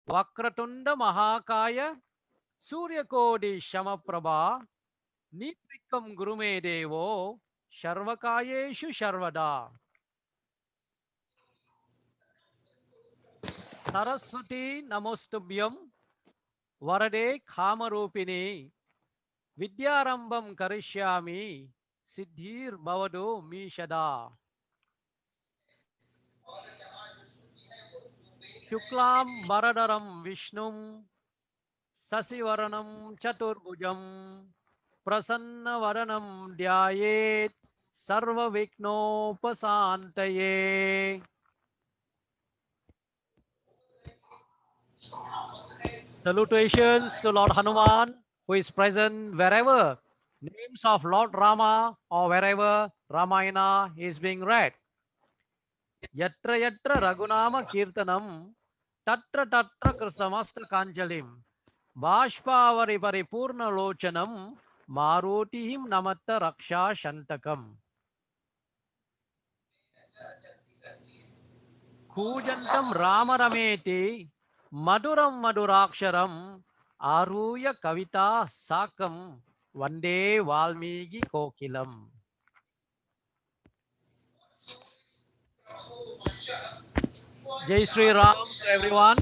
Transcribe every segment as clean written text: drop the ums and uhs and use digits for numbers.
Vakratunda Mahakaya Suryakodi Shamaprabha Nitrikam Gurume Devo Sharvakayeshu Sharvada Saraswati Namostubhyam Varade Kamarupini Vidyarambam Karishyami Siddhir Bhavado Mishada Shuklam Baradaram Vishnum Sasivaranam Chaturbhujam Prasanna Dhyayet Sarva Viknopasantaye. Salutations to Lord Hanuman, who is present wherever names of Lord Rama or wherever Ramayana is being read. Yatra yatra Raghunama Kirtanam Tatra tatra Krisamasta Kanjalim Bashpavari Paripurna Lochanam Marotihim Namatta Raksha Shantakam. Kujantam Rama Rameti Maduram Maduraksharam Aruya Kavita Sakam Vande Valmiki Kokilam. Jai Sri Ram to everyone.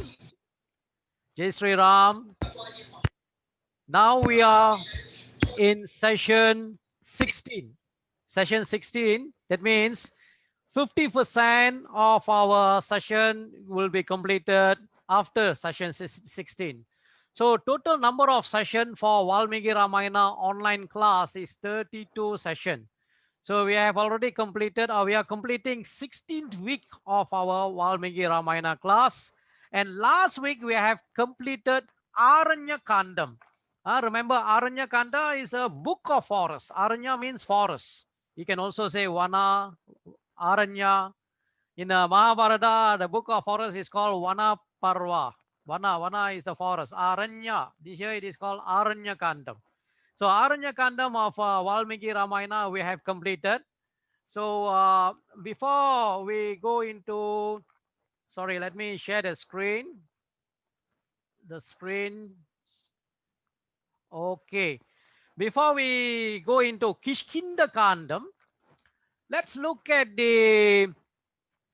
Jai Sri Ram. Now we are in session 16. Session 16, that means 50% of our session will be completed after session 16. So total number of session for Valmiki Ramayana online class is 32 session. So we have already completed, or we are completing 16th week of our Valmiki Ramayana class. And last week we have completed Aranya Kandam. Remember, Aranya Kanda is a book of forest. Aranya means forest. You can also say Vana, Aranya. In Mahabharata, the book of forest is called Vana Parva. Vana is a forest. Aranya, this year it is called Aranya Kandam. So Aranya Kandam of Valmiki Ramayana we have completed. So before we go into, sorry, let me share the screen. The screen. Okay. Before we go into Kishkinda Kandam, let's look at the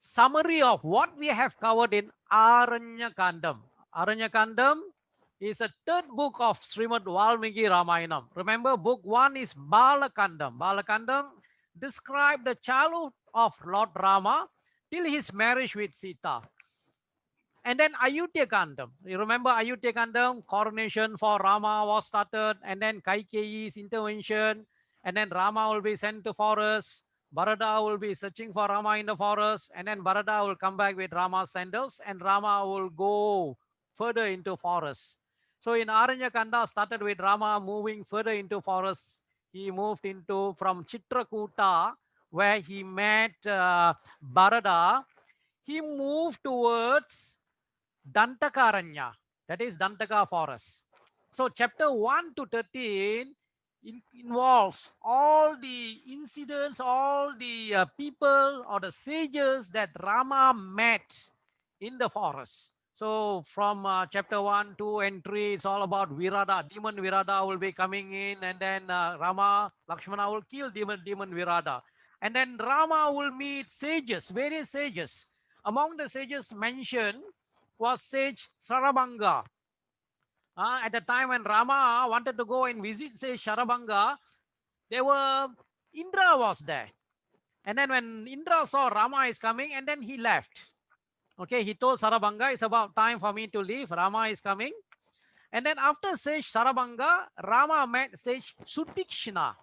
summary of what we have covered in Aranya Kandam. Aranya Kandam is a third book of Srimad Valmiki Ramayanam. Remember, book 1 is Balakandam. Balakandam described the childhood of Lord Rama till his marriage with Sita. And then Ayodhya Kandam. You remember Ayodhya Kandam, coronation for Rama was started, and then Kaikeyi's intervention, and then Rama will be sent to forest. Bharata will be searching for Rama in the forest, and then Bharata will come back with Rama's sandals, and Rama will go further into forest. So in Aranya Kanda started with Rama moving further into forest. He moved into from Chitrakuta, where he met Bharata. He moved towards Dantakaranya, that is Dantaka forest. So chapter 1 to 13 involves all the incidents, all the people or the sages that Rama met in the forest. So from chapter 1, 2 and 3, it's all about Virada. Demon Virada will be coming in, and then Rama, Lakshmana will kill demon Virada. And then Rama will meet sages, various sages. Among the sages mentioned was sage Sarabanga. At the time when Rama wanted to go and visit sage Sarabanga, there were Indra was there. And then when Indra saw Rama is coming, and then he left. Okay, he told Sarabanga, it's about time for me to leave. Rama is coming. And then after sage Sarabanga, Rama met sage Sutikshna.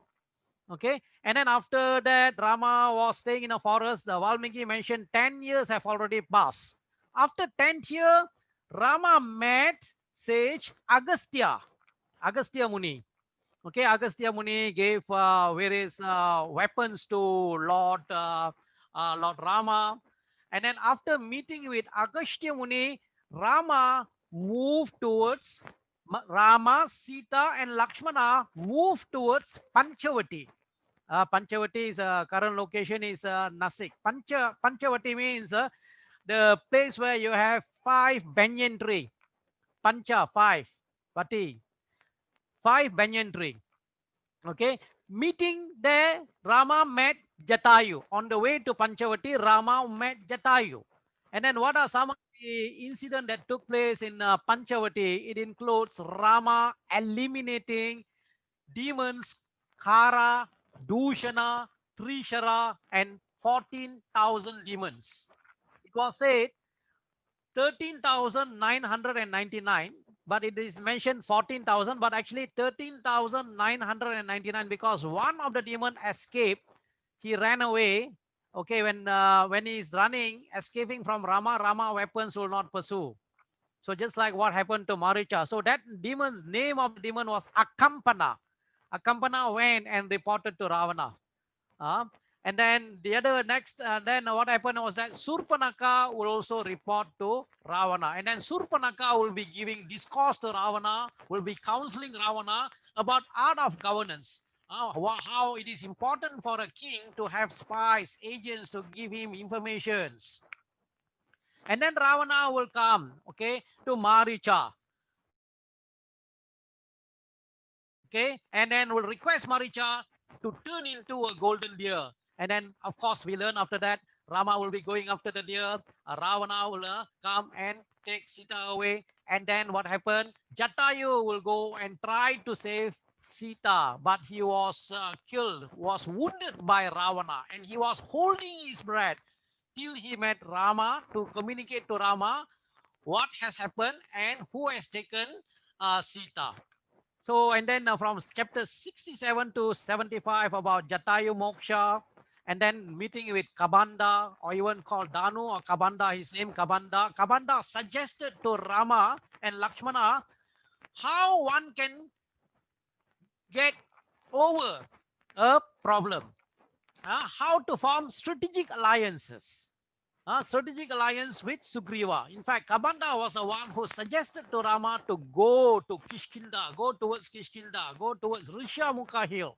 Okay, and then after that, Rama was staying in a forest. The Valmiki mentioned 10 years have already passed. After 10th year, Rama met sage Agastya, Agastya Muni. Okay, Agastya Muni gave various weapons to Lord Rama. And then after meeting with Agastya Muni, Rama moved towards Rama, Sita, and Lakshmana moved towards Panchavati. Panchavati is current location is Nasik. Panchavati means the place where you have 5 banyan tree. Pancha, 5. Pati, 5 banyan tree. Okay, meeting there, Rama met Jatayu. On the way to Panchavati, Rama met Jatayu. And then what are some of the incidents that took place in Panchavati? It includes Rama eliminating demons, Kara, Dushana, Trishara, and 14,000 demons. It was said 13,999, but it is mentioned 14,000, but actually 13,999 because one of the demon escaped. He ran away. Okay, when he is running, escaping from Rama, Rama weapons will not pursue. So just like what happened to Maricha. So that demon's name of the demon was Akampana. Akampana went and reported to Ravana. Uh, and then the other next, then what happened was that Surpanaka will also report to Ravana. And then Surpanaka will be giving discourse to Ravana, will be counseling Ravana about art of governance. How it is important for a king to have spies, agents to give him informations. And then Ravana will come, okay, to Maricha. Okay, and then will request Maricha to turn into a golden deer. And then, of course, we learn after that, Rama will be going after the deer. Ravana will come and take Sita away. And then what happened? Jatayu will go and try to save Sita, but he was killed, was wounded by Ravana, and he was holding his breath till he met Rama to communicate to Rama what has happened and who has taken Sita. So, and then from chapter 67 to 75 about Jatayu Moksha, and then meeting with Kabanda, or even called Danu or Kabanda, his name Kabanda. Kabanda suggested to Rama and Lakshmana how one can get over a problem, how to form strategic alliances. Strategic alliance with Sugriva. In fact, Kabanda was the one who suggested to Rama to go to Kishkinda, go towards Kishkinda, go towards Rishamukha hill.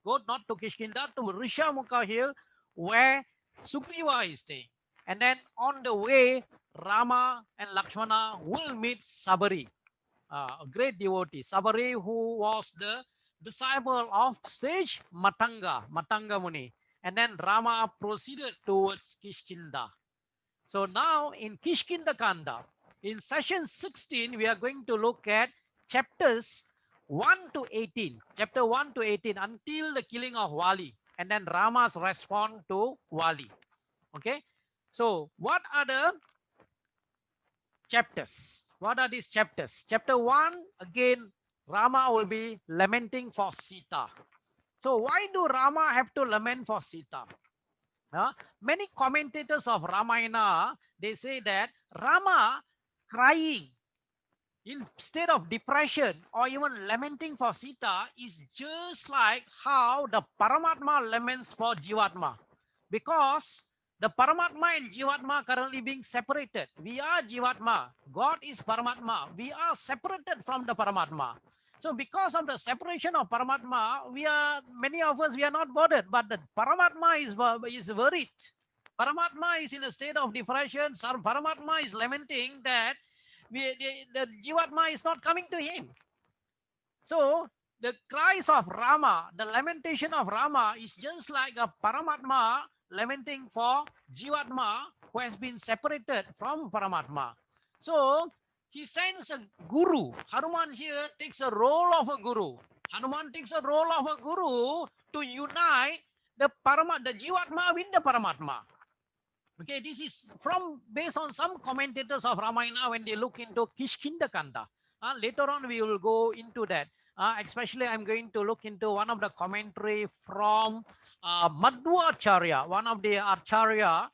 Go not to Kishkinda, to Rishamukha hill where Sugriva is staying. And then on the way, Rama and Lakshmana will meet Sabari, a great devotee. Sabari, who was the disciple of sage Matanga Muni. And then Rama proceeded towards Kishkinda. So now in Kishkinda Kanda, in session 16, we are going to look at chapters 1 to 18, chapter 1 to 18 until the killing of Wali, and then Rama's response to Wali. Okay, so what are the chapters? What are these chapters? Chapter 1, again, Rama will be lamenting for Sita. So why do Rama have to lament for Sita? Many commentators of Ramayana, they say that Rama crying instead of depression or even lamenting for Sita is just like how the Paramatma laments for Jivatma. Because the Paramatma and Jivatma currently being separated. We are Jivatma. God is Paramatma. We are separated from the Paramatma. So because of the separation of Paramatma, many of us, we are not bothered, but the Paramatma is worried. Paramatma is in a state of depression. Paramatma is lamenting that the Jivatma is not coming to him. So the cries of Rama, the lamentation of Rama is just like a Paramatma lamenting for Jivatma who has been separated from Paramatma. So he sends a guru. Hanuman here takes a role of a guru. Hanuman takes a role of a guru to unite the Jivatma with the Paramatma. Okay, this is based on some commentators of Ramayana when they look into Kishkinda Kanda. Later on, we will go into that. Especially, I'm going to look into one of the commentary from Madhvacharya, one of the Acharya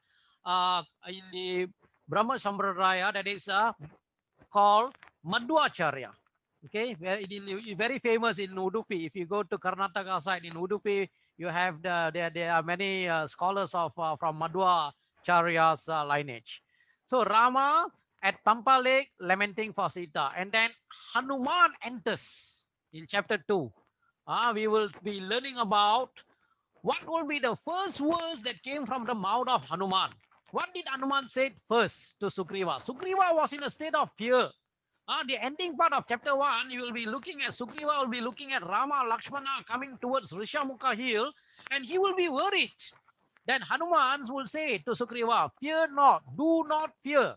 in the Brahma Sampradaya, that is called Madhvacharya. Okay, very famous in Udupi. If you go to Karnataka side in Udupi, you have there are many scholars of from Madhvacharya's lineage. So Rama at Pampa Lake lamenting for Sita, and then Hanuman enters in chapter 2. We will be learning about what will be the first words that came from the mouth of Hanuman. What did Hanuman say first to Sugriva? Sugriva was in a state of fear. The ending part of chapter 1, you will be looking at Sugriva will be looking at Rama, Lakshmana coming towards Rishamukha hill, and he will be worried. Then Hanuman will say to Sugriva, fear not, do not fear.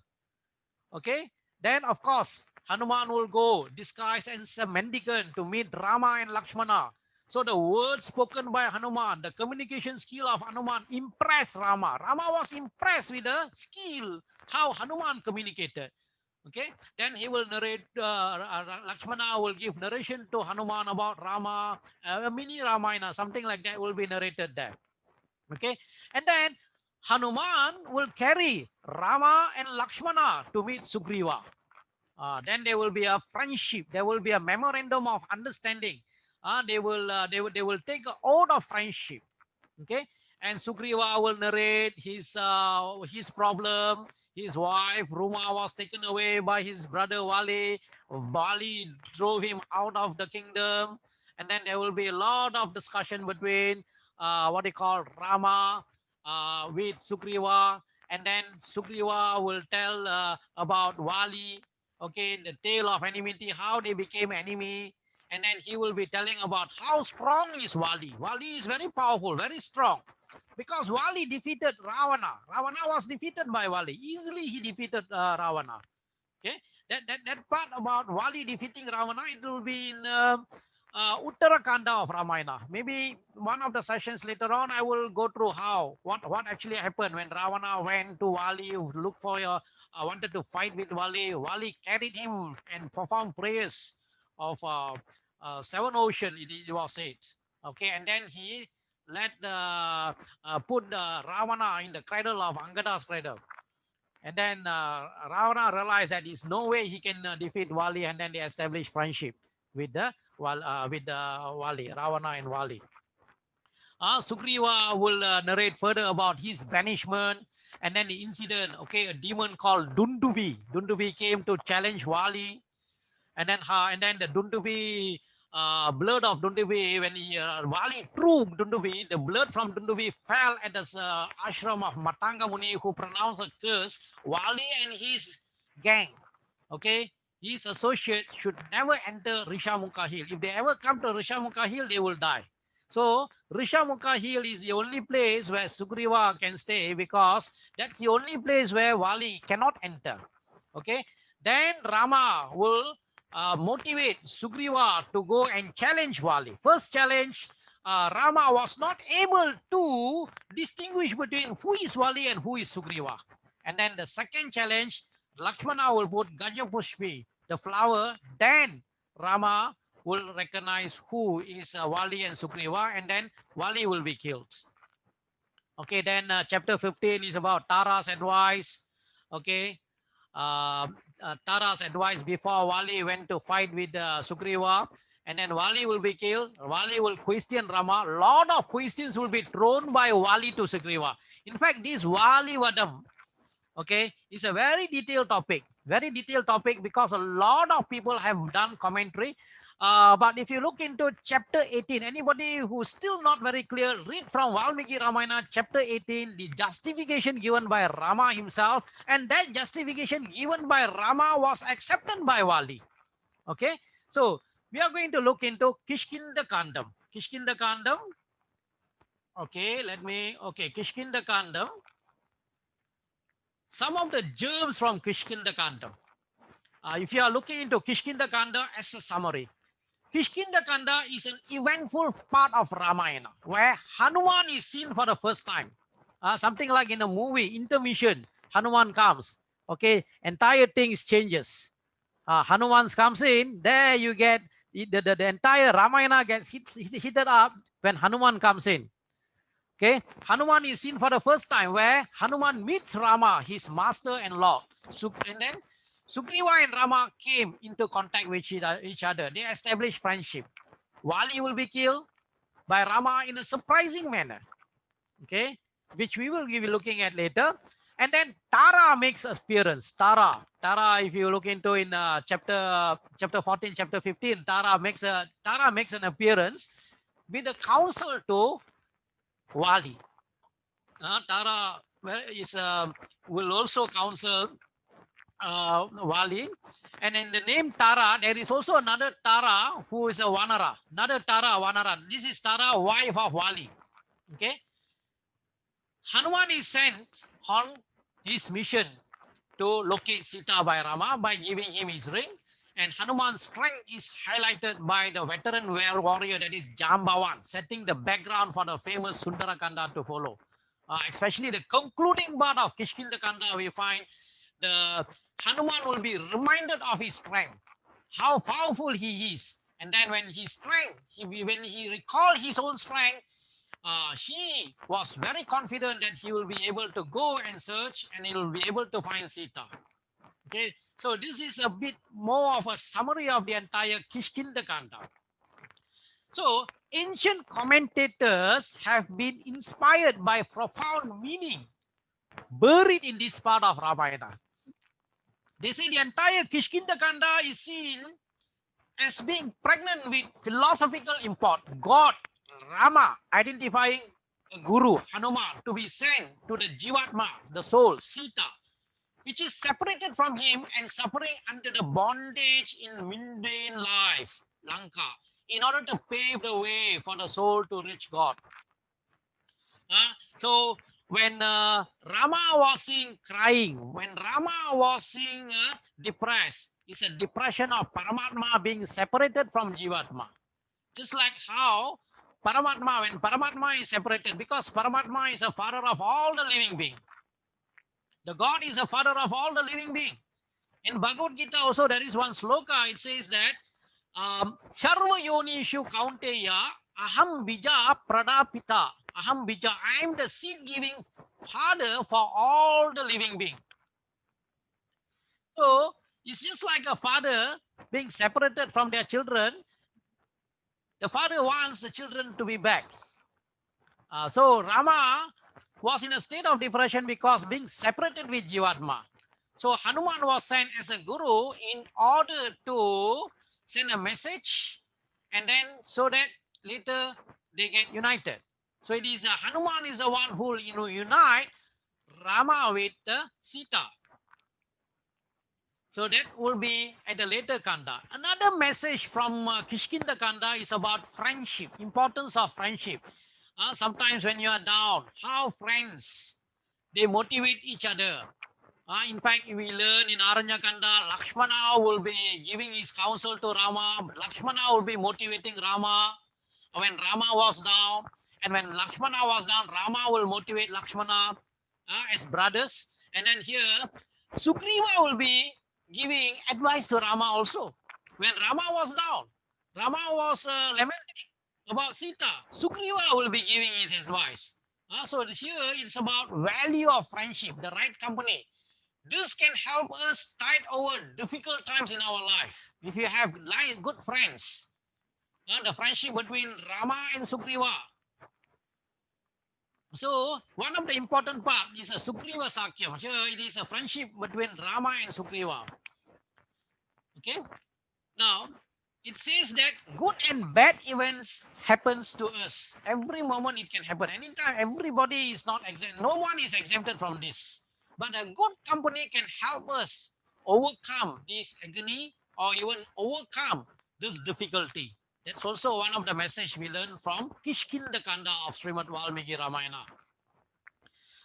Okay. Then of course, Hanuman will go disguised as a mendicant to meet Rama and Lakshmana. So the words spoken by Hanuman, the communication skill of Hanuman impressed Rama. Rama was impressed with the skill, how Hanuman communicated. Okay, then he will narrate, Lakshmana will give narration to Hanuman about Rama, a mini Ramayana, something like that will be narrated there. Okay, and then Hanuman will carry Rama and Lakshmana to meet Sugriva. Then there will be a friendship. There will be a memorandum of understanding. They will take an oath of friendship. Okay, and Sugriva will narrate his problem. His wife Ruma was taken away by his brother Wali. Wali drove him out of the kingdom, and then there will be a lot of discussion between what they call Rama with Sugriva, and then Sugriva will tell about Wali. Okay, the tale of enmity, how they became enemy, and then he will be telling about how strong is Wali. Wali is very powerful, very strong, because Wali defeated Ravana. Ravana was defeated by Wali. Easily he defeated Ravana. Okay, that part about Wali defeating Ravana, it will be in Uttarakanda of Ramayana. Maybe one of the sessions later on, I will go through what actually happened when Ravana went to Wali, look for wanted to fight with Wali. Wali carried him and performed prayers of 7 oceans. It was said. Okay, and then he let put Ravana in the cradle of Angada's cradle. And then Ravana realized that there's no way he can defeat Wali, and then they established friendship with the Wali, Ravana and Wali. Sugriva will narrate further about his banishment and then the incident. Okay, a demon called Dundubi. Dundubi came to challenge Wali, and then the Dundubi, blood of Dundubi, when Wali threw Dundubi, the blood from Dundubi fell at the ashram of Matanga Muni, who pronounced a curse. Wali and his gang, okay, his associates should never enter Rishamukha hill. If they ever come to Rishamukha hill, they will die. So Rishamukha hill is the only place where Sugriva can stay, because that's the only place where Wali cannot enter. Okay, then Rama will motivate Sugriva to go and challenge Wali. First challenge, Rama was not able to distinguish between who is Wali and who is Sugriva. And then the second challenge, Lakshmana will put Gajapushpi, the flower, then Rama will recognize who is Wali and Sugriva, and then Wali will be killed. Okay, then chapter 15 is about Tara's advice. Okay, Tara's advice before Wali went to fight with Sugriva, and then Wali will be killed. Wali will question Rama. A lot of questions will be thrown by Wali to Sugriva. In fact, this Wali Vadam, okay, is a very detailed topic, because a lot of people have done commentary. But if you look into chapter 18, anybody who's still not very clear, read from Valmiki Ramayana chapter 18, the justification given by Rama himself, and that justification given by Rama was accepted by Wali. Okay, so we are going to look into Kishkinda Kandam. Kishkinda Kandam. Okay, Kishkinda Kandam. Some of the germs from Kishkinda Kanda. If you are looking into Kishkinda Kanda as a summary, Kishkinda Kanda is an eventful part of Ramayana where Hanuman is seen for the first time. Something like in a movie, intermission, Hanuman comes. Okay, entire things changes. Hanuman comes in, there you get the entire Ramayana gets heated up when Hanuman comes in. Okay, Hanuman is seen for the first time where Hanuman meets Rama, his master and lord. And then Sugriva and Rama came into contact with each other. They established friendship. Wali will be killed by Rama in a surprising manner. Okay, which we will be looking at later. And then Tara makes appearance. Tara, if you look into in chapter 14, chapter 15, Tara makes an appearance with a counsel to Wali. Tara will also counsel Vali. And in the name Tara, there is also another Tara who is a Vanara. Another Tara, Vanara. This is Tara, wife of Vali. Okay. Hanuman is sent on his mission to locate Sita by Rama by giving him his ring. And Hanuman's strength is highlighted by the veteran warrior that is Jambavan, setting the background for the famous Sundarakanda to follow. Especially the concluding part of Kishkindakanda, we find the Hanuman will be reminded of his strength, how powerful he is. And then when his strength, when he recalled his own strength, he was very confident that he will be able to go and search and he will be able to find Sita. Okay, so this is a bit more of a summary of the entire Kishkindakanda. So ancient commentators have been inspired by profound meaning buried in this part of Ramayana. They say the entire Kishkindakanda is seen as being pregnant with philosophical import. God, Rama, identifying a guru, Hanuman, to be sent to the Jivatma, the soul, Sita, which is separated from him and suffering under the bondage in mundane life, Lanka, in order to pave the way for the soul to reach God. So when Rama was seeing crying, when Rama was seeing depressed, it's a depression of Paramatma being separated from Jivatma. Just like how Paramatma, when Paramatma is separated, because Paramatma is a father of all the living beings. The God is a father of all the living beings. In Bhagavad Gita also there is one sloka, it says that Sharva Yonishu Kaunteya Aham Bija Pradapita. Aham Bija, I am the seed-giving father for all the living beings. So it's just like a father being separated from their children. The father wants the children to be back. So Rama was in a state of depression because being separated with Jivatma. So Hanuman was sent as a guru in order to send a message and then so that later they get united. So it is Hanuman is the one who will unite Rama with Sita. So that will be at a later Kanda. Another message from Kishkinda Kanda is about friendship, importance of friendship. Sometimes when you are down, how friends, they motivate each other. In fact, we learn in Aranya Kanda, Lakshmana will be giving his counsel to Rama. Lakshmana will be motivating Rama when Rama was down. And when Lakshmana was down, Rama will motivate Lakshmana as brothers. And then here, Sugriva will be giving advice to Rama also. When Rama was down, Rama was lamenting about Sita. Sugriva will be giving his advice. So here it's about value of friendship, the right company. This can help us tide over difficult times in our life. If you have good friends, the friendship between Rama and Sugriva. So one of the important part is a Sugriva Sakyam. Here it is a friendship between Rama and Sugriva. Okay. Now it says that good and bad events happens to us. Every moment it can happen. Anytime, everybody is not exempt. No one is exempted from this. But a good company can help us overcome this agony or even overcome this difficulty. That's also one of the message we learn from Kishkindakanda of Srimad Valmiki Ramayana.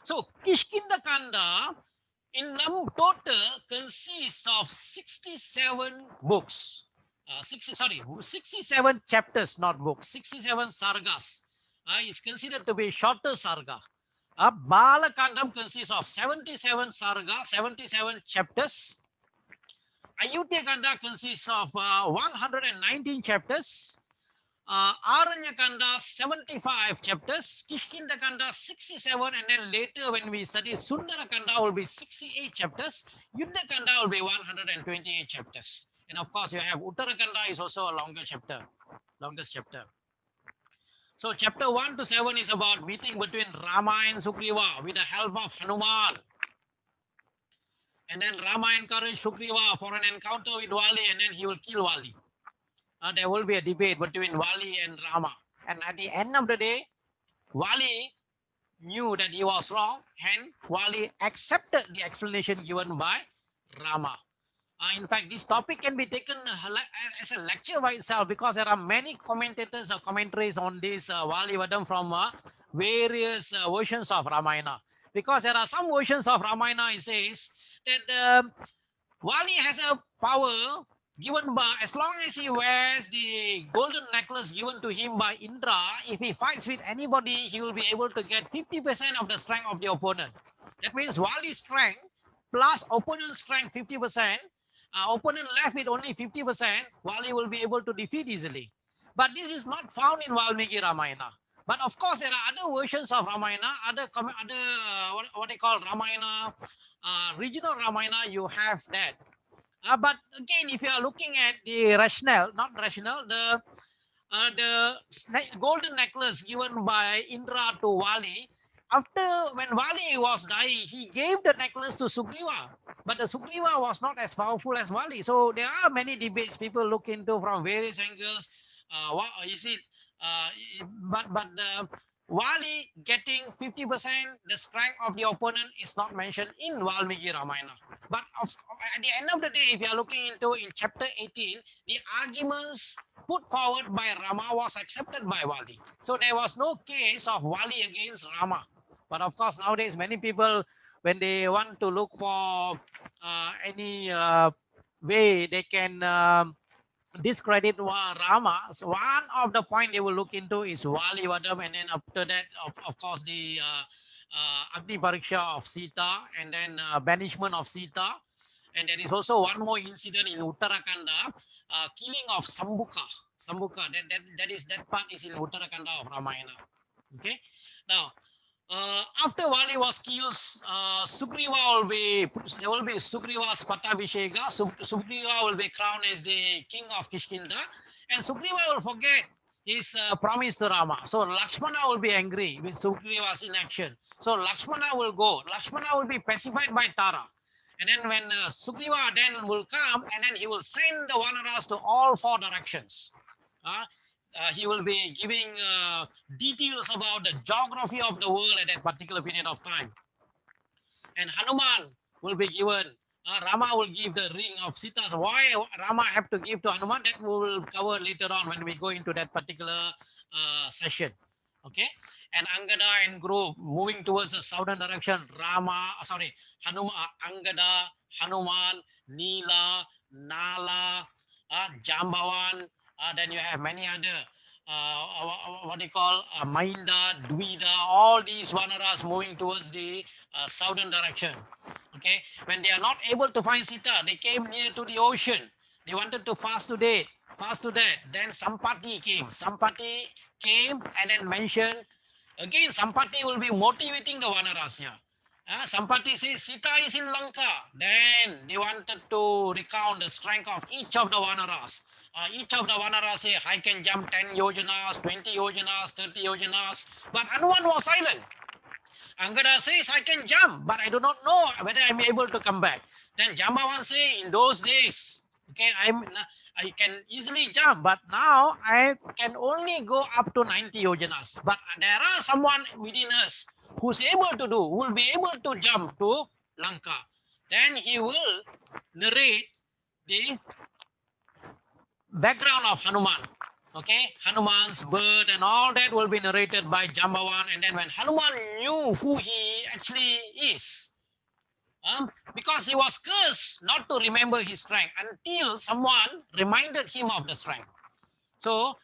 So Kishkindakanda in total consists of 67 books. 67 chapters, not books, 67 sargas. Is considered to be shorter sarga. Balakandam consists of 77 sarga, 77 chapters. Ayodhya Kanda consists of 119 chapters. Aranya Kanda 75 chapters, Kishkinda Kanda 67, and then later when we study Sundara Kanda will be 68 chapters, Yuddha Kanda will be 128 chapters. And of course you have Uttara Kanda is also a longer chapter, longest chapter. So chapter 1 to 7 is about meeting between Rama and Sugriva with the help of Hanuman. And then Rama encouraged Sugriva for an encounter with Vali and then he will kill Vali. There will be a debate between Vali and Rama. And at the end of the day, Vali knew that he was wrong and Vali accepted the explanation given by Rama. In fact, this topic can be taken as a lecture by itself, because there are many commentators or commentaries on this Valivadam from various versions of Ramayana. Because there are some versions of Ramayana, it says that Vali has a power given by, as long as he wears the golden necklace given to him by Indra, if he fights with anybody, he will be able to get 50% of the strength of the opponent. That means Vali's strength plus opponent's strength 50%, opponent left with only 50%, Vali will be able to defeat easily. But this is not found in Valmiki Ramayana. But of course, there are other versions of Ramayana, what they call Ramayana, regional Ramayana, you have that. But again, if you are looking at the rationale, not rationale, the golden necklace given by Indra to Vali, after when Vali was dying, he gave the necklace to Sugriva, but the Sugriva was not as powerful as Vali. So there are many debates people look into from various angles. What is it? Uh, but the Vali getting 50% the strength of the opponent is not mentioned in Valmiki Ramayana. But at the end of the day, if you are looking into in chapter 18, the arguments put forward by Rama was accepted by Vali. So there was no case of Vali against Rama. But of course, nowadays, many people, when they want to look for any way they can discredit Rama, so one of the point they will look into is Vali Vadam, and then after that, of course, the Agni Pariksha of Sita, and then banishment of Sita. And there is also one more incident in Uttarakanda, killing of Sambuka. That part is in Uttarakanda of Ramayana. Okay. Now, after Vali was killed, there will be Sugriva's Patabhisheka. Sugriva will be crowned as the king of Kishkinda, and Sugriva will forget his promise to Rama. So Lakshmana will be angry with Sugriva's inaction. So Lakshmana will go. Lakshmana will be pacified by Tara. And then when Sugriva then will come, and then he will send the Vanaras to all four directions. He will be giving details about the geography of the world at that particular period of time. And Hanuman will be given, Rama will give the ring of Sita. So why Rama have to give to Hanuman, that we will cover later on when we go into that particular session. Okay. And Angada and group moving towards the southern direction, Hanuman, Angada, Hanuman, Nila, Nala, Jambavan, then you have many other, what they call Mainda, Dvida, all these Vanaras moving towards the southern direction. Okay, when they are not able to find Sita, they came near to the ocean. They wanted to fast to that. Then Sampati came. Sampati came and then mentioned again. Sampati will be motivating the Vanaras here. Sampati says Sita is in Lanka. Then they wanted to recount the strength of each of the Vanaras. Each of the Vanaras say, I can jump 10 yojanas, 20 yojanas, 30 yojanas. But Hanuman was silent. Angada says, I can jump, but I do not know whether I'm able to come back. Then Jambavan say, in those days, okay, I can easily jump, but now I can only go up to 90 yojanas. But there are someone within us who's able to do, who will be able to jump to Lanka. Then he will narrate the background of Hanuman. Okay, Hanuman's birth and all that will be narrated by Jambavan. And then when Hanuman knew who he actually is, because he was cursed not to remember his strength until someone reminded him of the strength. So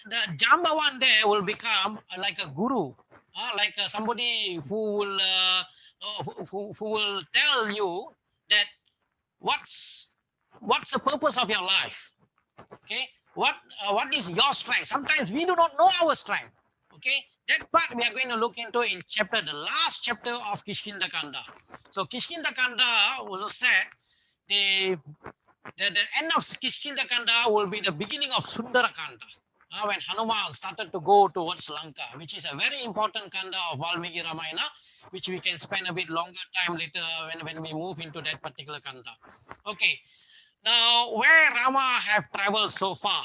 the Jambavan there will become like a guru, like somebody who will tell you that what's the purpose of your life. Okay, what is your strength? Sometimes we do not know our strength. Okay, that part we are going to look into in the last chapter of Kishkinda Kanda. So Kishkinda Kanda was said the end of Kishkinda Kanda will be the beginning of Sundara Kanda. When Hanuman started to go towards Lanka, which is a very important Kanda of Valmiki Ramayana, which we can spend a bit longer time later when we move into that particular Kanda. Okay. Now, where Rama have traveled so far,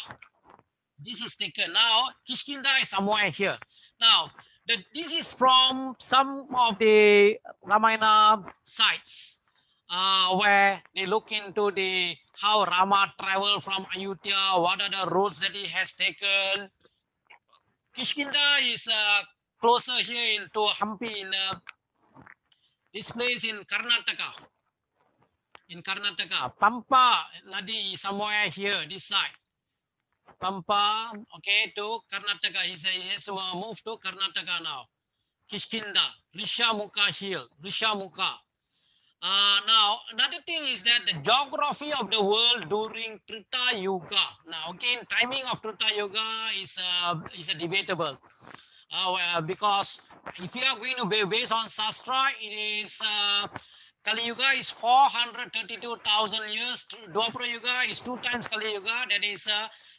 this is taken. Now, Kishkinda is somewhere here. Now, this is from some of the Ramayana sites. where they look into the how Rama traveled from Ayodhya, what are the roads that he has taken. Kishkinda is closer here into Hampi in this place in Karnataka. In Karnataka, Pampa Nadi somewhere here, this side. Pampa, okay, to Karnataka. He has moved to Karnataka now. Kishkinda, Rishamukha Hill, Rishamukha. Now, another thing is that the geography of the world during Trita Yuga. Now, again, timing of Trita Yuga is debatable. Because if you are going to be based on Sastra, it is Kali Yuga is 432,000 years. Dwapara Yuga is 2 times Kali Yuga. That is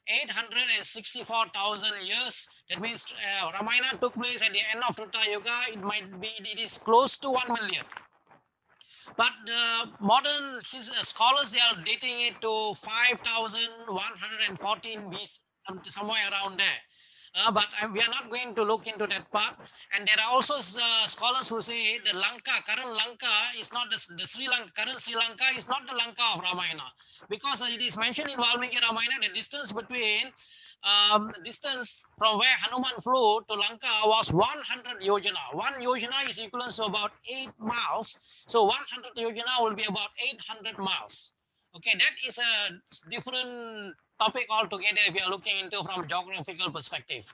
864,000 years. That means Ramayana took place at the end of Trita Yuga. It is close to 1 million. But modern scholars, they are dating it to 5,114 BC, somewhere around there. But we are not going to look into that part. And there are also scholars who say the current Lanka is not the Sri Lanka, current Sri Lanka is not the Lanka of Ramayana. Because it is mentioned in Valmiki Ramayana, the distance between distance from where Hanuman flew to Lanka was 100 yojana. 1 yojana is equivalent to about 8 miles. So 100 yojana will be about 800 miles. Okay, that is a different topic altogether if you are looking into from geographical perspective.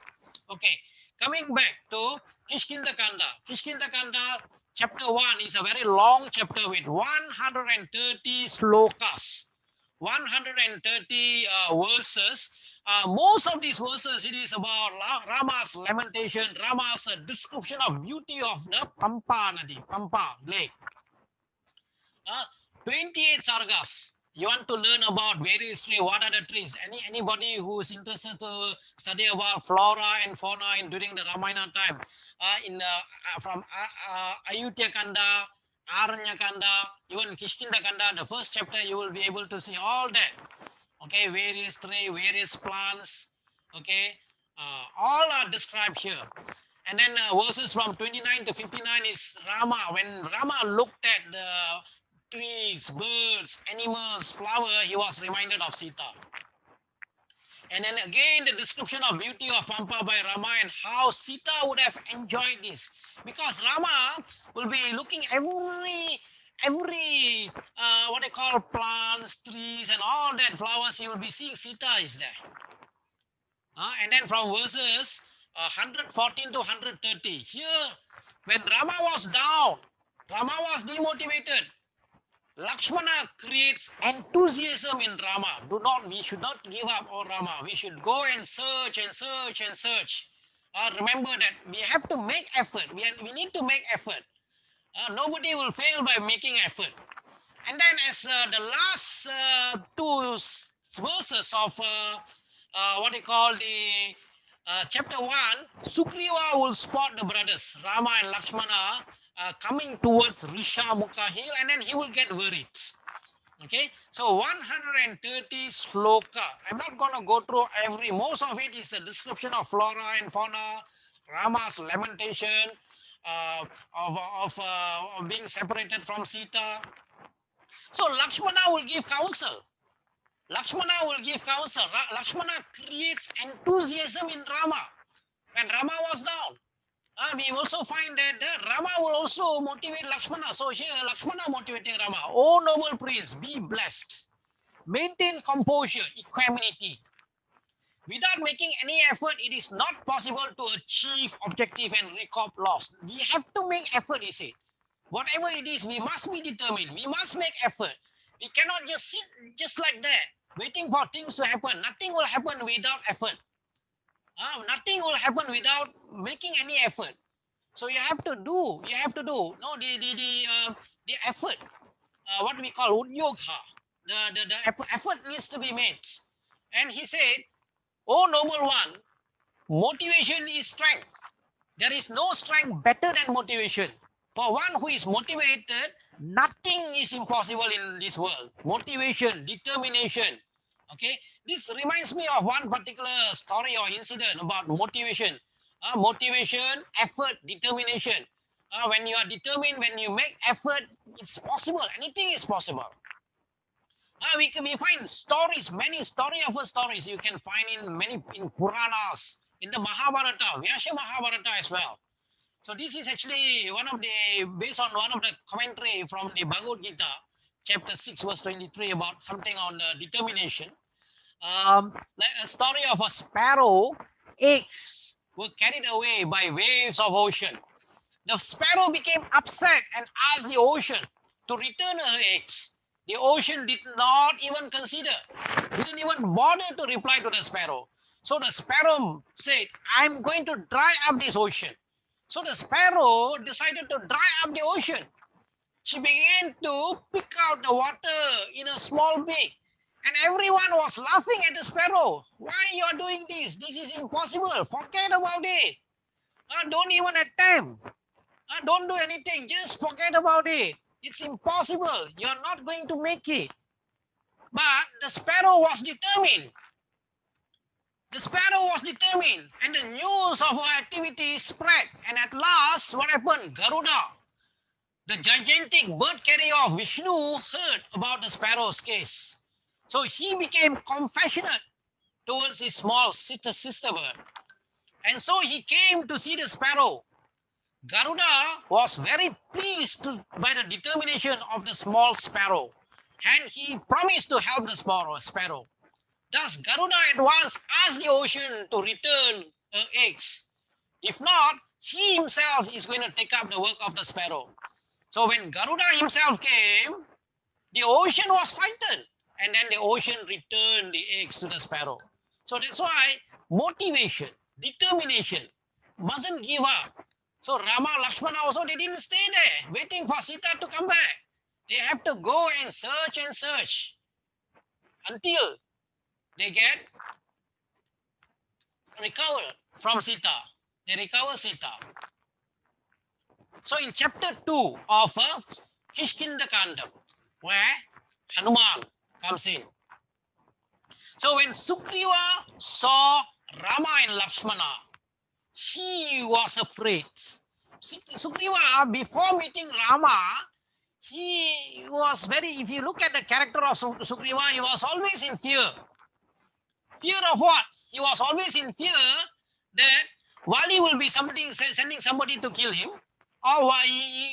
Okay, coming back to Kishkinda Kanda. Kishkinda Kanda chapter 1 is a very long chapter with 130 slokas. 130 verses. Most of these verses, it is about Rama's lamentation, Rama's description of beauty of the Pampa Nadi, Pampa lake. 28 sargas. You want to learn about various trees, what are the trees? Anybody who is interested to study about flora and fauna during the Ramayana time, from Ayodhya Kanda, Aranya Kanda, even Kishkinda Kanda, the first chapter, you will be able to see all that. Okay, various trees, various plants. Okay, all are described here. And then verses from 29 to 59 is Rama. When Rama looked at the trees, birds, animals, flower, he was reminded of Sita. And then again, the description of beauty of Pampa by Rama and how Sita would have enjoyed this. Because Rama will be looking every what they call plants, trees, and all that flowers, he will be seeing Sita is there. And then from verses 114 to 130, here, when Rama was down, Rama was demotivated. Lakshmana creates enthusiasm in Rama. We should not give up on Rama. We should go and search and search and search. Remember that we have to make effort. We need to make effort. Nobody will fail by making effort. And then as the last two verses of what they call the chapter 1, Sugriva will spot the brothers, Rama and Lakshmana, coming towards Rishamukha hill, and then he will get worried. Okay, so 130 sloka. I'm not going to go through most of it is a description of flora and fauna, Rama's lamentation of being separated from Sita. So Lakshmana will give counsel. Lakshmana will give counsel. Lakshmana creates enthusiasm in Rama. When Rama was down, we also find that Rama will also motivate Lakshmana. So here Lakshmana motivating Rama. Oh noble prince, be blessed. Maintain composure, equanimity. Without making any effort, it is not possible to achieve objective and recoup loss. We have to make effort, he said. Whatever it is, we must be determined. We must make effort. We cannot just sit just like that, waiting for things to happen. Nothing will happen without effort. Nothing will happen without making any effort. So you have to do. No, the effort. What we call udyogha. The effort needs to be made. And he said, "Oh noble one, motivation is strength. There is no strength better than motivation. For one who is motivated, nothing is impossible in this world. Motivation, determination." Okay, this reminds me of one particular story or incident about motivation. Motivation, effort, determination. When you are determined, when you make effort, it's possible. Anything is possible. We find stories, many story of stories you can find in Puranas, in the Mahabharata, Vyasa Mahabharata as well. So this is actually one of the, based on one of the commentary from the Bhagavad Gita, chapter 6, verse 23, about something on determination. Like a story of a sparrow, eggs were carried away by waves of ocean. The sparrow became upset and asked the ocean to return her eggs. The ocean did not even consider, didn't even bother to reply to the sparrow. So the sparrow said, I'm going to dry up this ocean. So the sparrow decided to dry up the ocean. She began to pick out the water in a small beak. And everyone was laughing at the sparrow. Why you are doing this? This is impossible. Forget about it. Don't even attempt. Don't do anything. Just forget about it. It's impossible. You're not going to make it. But the sparrow was determined. The sparrow was determined, and the news of her activity spread. And at last, what happened? Garuda, the gigantic bird carrier of Vishnu, heard about the sparrow's case. So he became compassionate towards his small sister bird. And so he came to see the sparrow. Garuda was very pleased by the determination of the small sparrow, and he promised to help the sparrow. Thus, Garuda at once asked the ocean to return her eggs. If not, he himself is going to take up the work of the sparrow. So when Garuda himself came, the ocean was frightened, and then the ocean returned the eggs to the sparrow. So that's why motivation, determination, mustn't give up. So Rama, Lakshmana also, they didn't stay there waiting for Sita to come back. They have to go and search until they get recovered from Sita. They recover Sita. So in chapter 2 of Kishkinda Kandam, where Hanuman comes in. So when Sugriva saw Rama and Lakshmana, he was afraid. Sugriva, before meeting Rama, he was very, if you look at the character of Sugriva, he was always in fear. Fear of what? He was always in fear that Vali will be sending somebody to kill him, or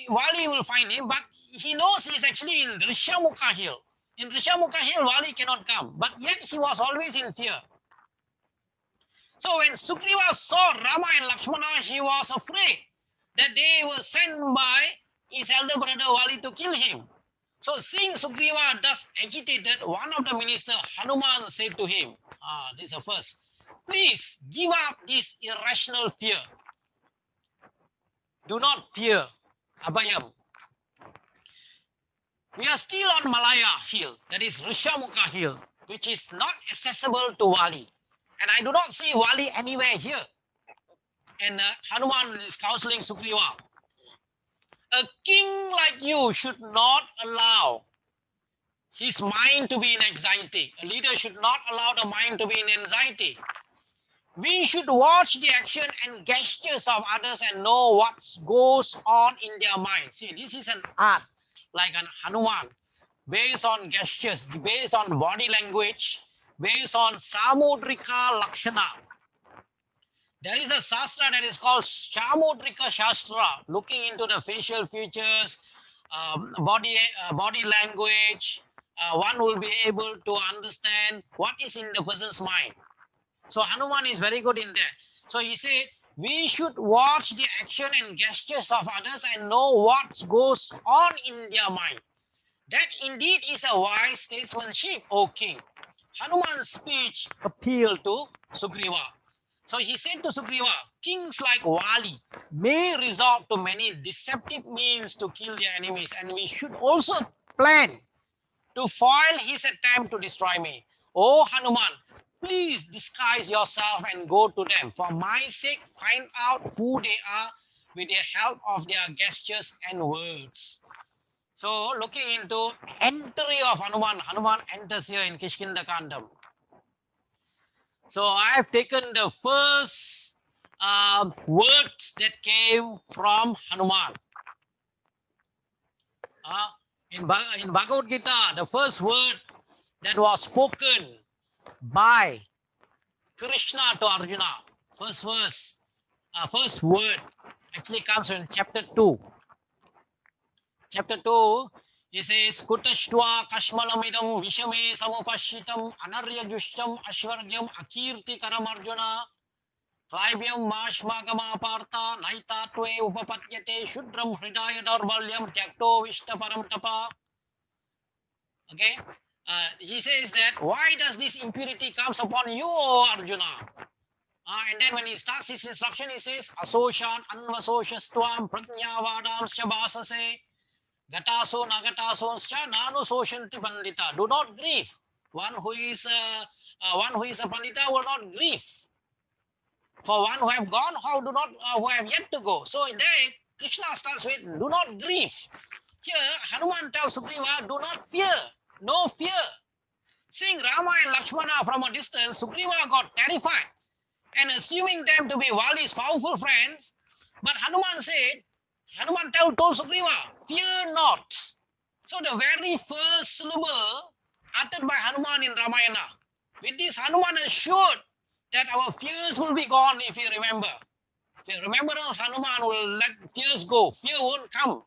Vali will find him, but he knows he's actually in Rishamukha hill. In Rishamukha hill, Vali cannot come, but yet he was always in fear. So when Sugriva saw Rama and Lakshmana, he was afraid that they were sent by his elder brother Vali to kill him. So seeing Sugriva thus agitated, one of the ministers, Hanuman, said to him, this is the first, please give up this irrational fear. Do not fear, Abhayam. We are still on Malaya hill, that is Rishamukha hill, which is not accessible to Vali. And I do not see Vali anywhere here. And Hanuman is counseling Sugriva. A king like you should not allow his mind to be in anxiety. A leader should not allow the mind to be in anxiety. We should watch the action and gestures of others and know what goes on in their mind. See, this is an art, like an Hanuman, based on gestures, based on body language, based on Samudrika Lakshana. There is a Shastra that is called Samudrika Shastra, looking into the facial features, body language. One will be able to understand what is in the person's mind. So Hanuman is very good in that. So he said, we should watch the action and gestures of others and know what goes on in their mind. That indeed is a wise statesmanship, O king. Hanuman's speech appealed to Sugriva. So he said to Sugriva, kings like Vali may resort to many deceptive means to kill their enemies, and we should also plan to foil his attempt to destroy me. O Hanuman, please disguise yourself and go to them. For my sake, find out who they are with the help of their gestures and words. So looking into entry of Hanuman, Hanuman enters here in Kishkinda Kandam. So I have taken the first words that came from Hanuman. In Bhagavad Gita, the first word that was spoken by Krishna to Arjuna, first verse, first word actually comes in chapter 2. Chapter 2, he says, Kutashtva Kashmalamidam Vishame Samupashitam Anarya Jushtam Ashwargyam Akirti Karam Arjuna Klaibyam Mashmagama Partha Naitatwe Upapatyate Shudram Hridaya Darbalyam Tyakto Vishtaparam Tapa. Okay, he says that why does this impurity comes upon you, O Arjuna? And then when he starts his instruction, he says, Asoshan Anvasoshastvam Prajnavadamscha Basase Gataso Nagatasonscha Nanu Soshanti Pandita. Do not grieve. One who is a Pandita will not grieve. For one who have gone, who have yet to go. So there, Krishna starts with, do not grieve. Here, Hanuman tells Sugriva, do not fear. No fear. Seeing Rama and Lakshmana from a distance, Sugriva got terrified and assuming them to be Vali's powerful friends. But Hanuman told Sugriva, fear not. So the very first syllable uttered by Hanuman in Ramayana. With this, Hanuman assured that our fears will be gone if you remember. If you remember, Hanuman will let fears go. Fear won't come.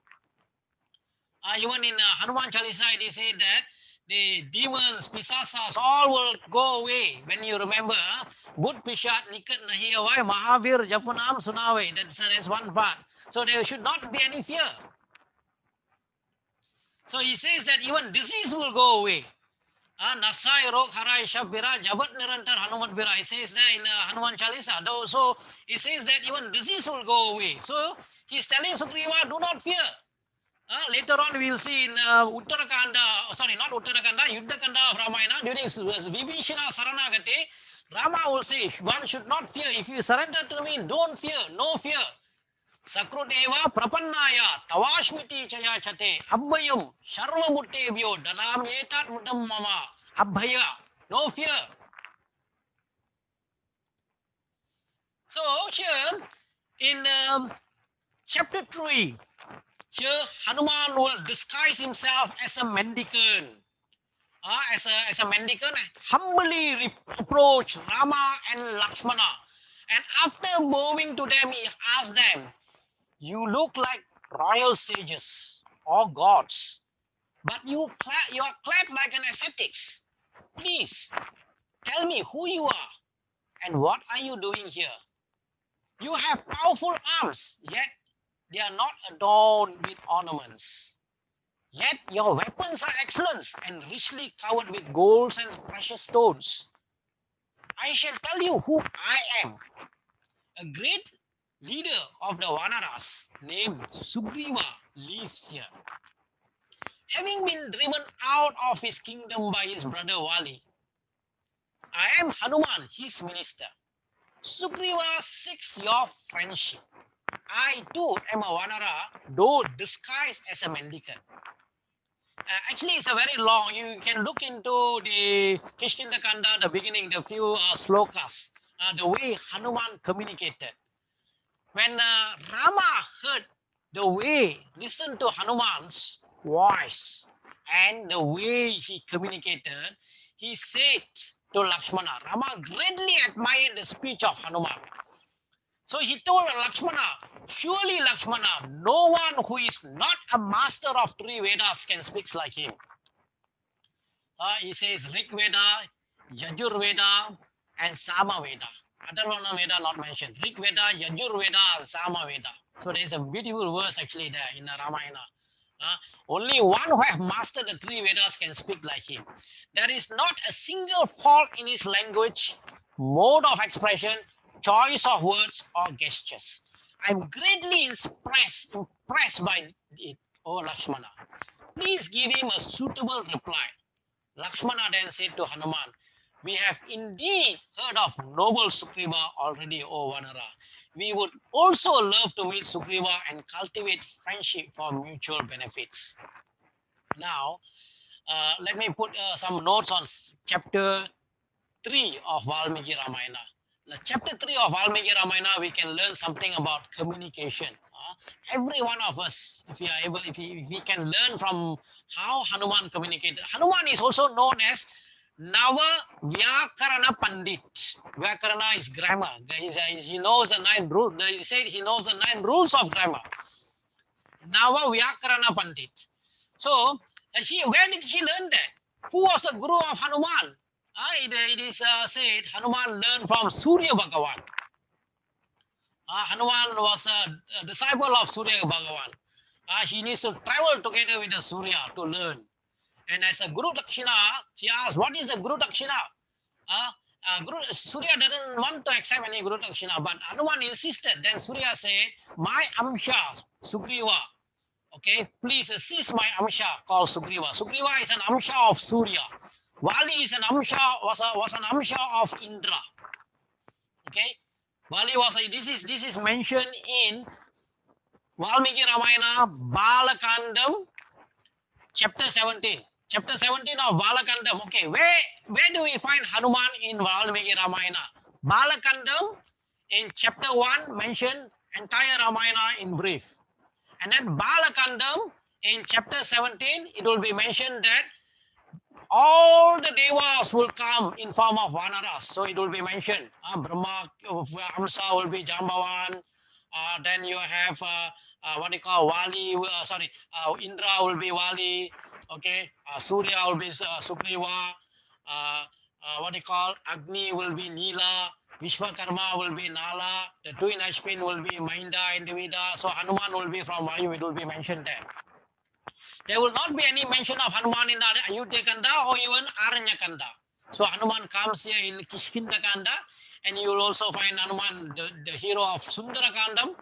Even in Hanuman Chalisa, they say that the demons, pisasas, all will go away when you remember. Bhut Pishat Nikat Nahi Avai Mahavir Japanam Sunave. That's one part. So there should not be any fear. So he says that even disease will go away. Nasai Rok Harai Shabira Jabat Nirantar Hanuman Bira. He says that in Hanuman Chalisa. So he says that even disease will go away. So he's telling Sugriva, do not fear. Later on, we will see in Uttarakanda, sorry, not Uttarakanda, Yuddhakanda of Ramayana, during Vibhishana Saranagati, Rama will say, one should not fear. If you surrender to me, don't fear, no fear. Sakrudeva Prapannaya, Tavashmiti Chaya Chate, Abhayam, Sharva Muttebhyo, Danam Etat Muddam Mama, Abhaya, no fear. So here in chapter 3, here Hanuman will disguise himself as a mendicant. As a mendicant, humbly approach Rama and Lakshmana. And after moving to them, he asked them, you look like royal sages or gods, but you are clad like an ascetics. Please tell me who you are and what are you doing here? You have powerful arms, yet they are not adorned with ornaments. Yet your weapons are excellent and richly covered with golds and precious stones. I shall tell you who I am. A great leader of the Vanaras named Sugriva lives here. Having been driven out of his kingdom by his brother Vali, I am Hanuman, his minister. Sugriva seeks your friendship. I too am a Vanara, though disguised as a mendicant. Actually, it's a very long, you can look into the Kishkinda Kanda, the beginning, the few slokas, the way Hanuman communicated. When Rama heard the way, listened to Hanuman's voice and the way he communicated, he said to Lakshmana, Rama greatly admired the speech of Hanuman. So he told Lakshmana, surely Lakshmana, no one who is not a master of three Vedas can speak like him. He says Rig Veda, Yajur Veda, and Sama Veda. Atharvana Veda not mentioned. Rig Veda, Yajur Veda, and Sama Veda. So there is a beautiful verse actually there in the Ramayana. Only one who has mastered the three Vedas can speak like him. There is not a single fault in his language, mode of expression, choice of words or gestures. I'm greatly impressed by it, O Lakshmana. Please give him a suitable reply. Lakshmana then said to Hanuman, we have indeed heard of noble Sugriva already, O Vanara. We would also love to meet Sugriva and cultivate friendship for mutual benefits. Now, let me put some notes on chapter 3 of Valmiki Ramayana. Chapter 3 of Valmiki Ramayana, we can learn something about communication. Every one of us, if we are able, if we can learn from how Hanuman communicated. Hanuman is also known as Nava Vyakarana Pandit. Vyakarana is grammar. He knows the 9 rules. He said he knows the 9 rules of grammar. Nava Vyakarana Pandit. So, where did he learn that? Who was the guru of Hanuman? It is said Hanuman learned from Surya Bhagavan. Hanuman was a disciple of Surya Bhagavan. He needs to travel together with the Surya to learn. And as a Guru Dakshina, he asked, what is a Guru Dakshina? Surya doesn't want to accept any Guru Dakshina, but Hanuman insisted. Then Surya said, my Amsha, Sugriva, okay, please assist my Amsha called Sugriva. Sugriva is an Amsha of Surya. Vali is an Amsha, was an Amsha of Indra. Okay, Vali was this is mentioned in Valmiki Ramayana, Balakandam, chapter 17. Chapter 17 of Balakandam. Okay, where do we find Hanuman in Valmiki Ramayana? Balakandam in chapter 1 mentioned entire Ramayana in brief. And then Balakandam in chapter 17, it will be mentioned that all the devas will come in form of vanaras. So it will be mentioned. Brahma, Hamsa will be Jambavan. Then you have what you call Wali. Indra will be Wali. Okay, Surya will be Sugriva. What you call Agni will be Nila. Vishwakarma will be Nala. The twin Ashwin will be Mainda and Devida. So Hanuman will be from Vayu. It will be mentioned there. There will not be any mention of Hanuman in Ayodhya Kanda or even Aranya Kanda. So Hanuman comes here in Kishkinda Kanda, and you will also find Hanuman, the hero of Sundara Kandam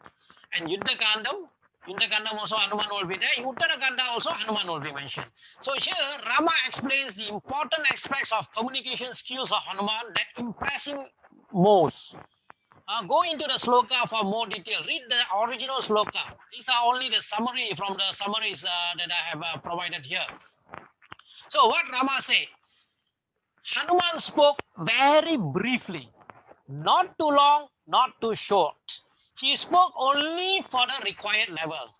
and Yuddha Kandam. Yuddha Kandam also Hanuman will be there. Uttara Kanda also Hanuman will be mentioned. So here Rama explains the important aspects of communication skills of Hanuman that impress him most. Go into the sloka for more detail. Read the original sloka. These are only the summary from the summaries that I have provided here. So what Rama said, Hanuman spoke very briefly, not too long, not too short. He spoke only for the required level.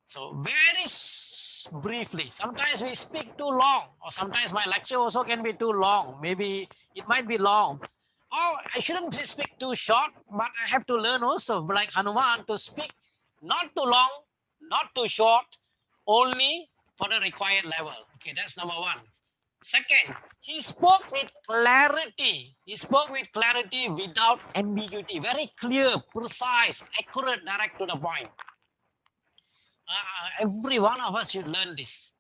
So very briefly. Sometimes we speak too long, or sometimes my lecture also can be too long. Maybe it might be long. Oh, I shouldn't speak too short, but I have to learn also, like Hanuman, to speak not too long, not too short, only for the required level. Okay, that's number one. Second, he spoke with clarity. He spoke with clarity without ambiguity. Very clear, precise, accurate, direct to the point. Every one of us should learn this.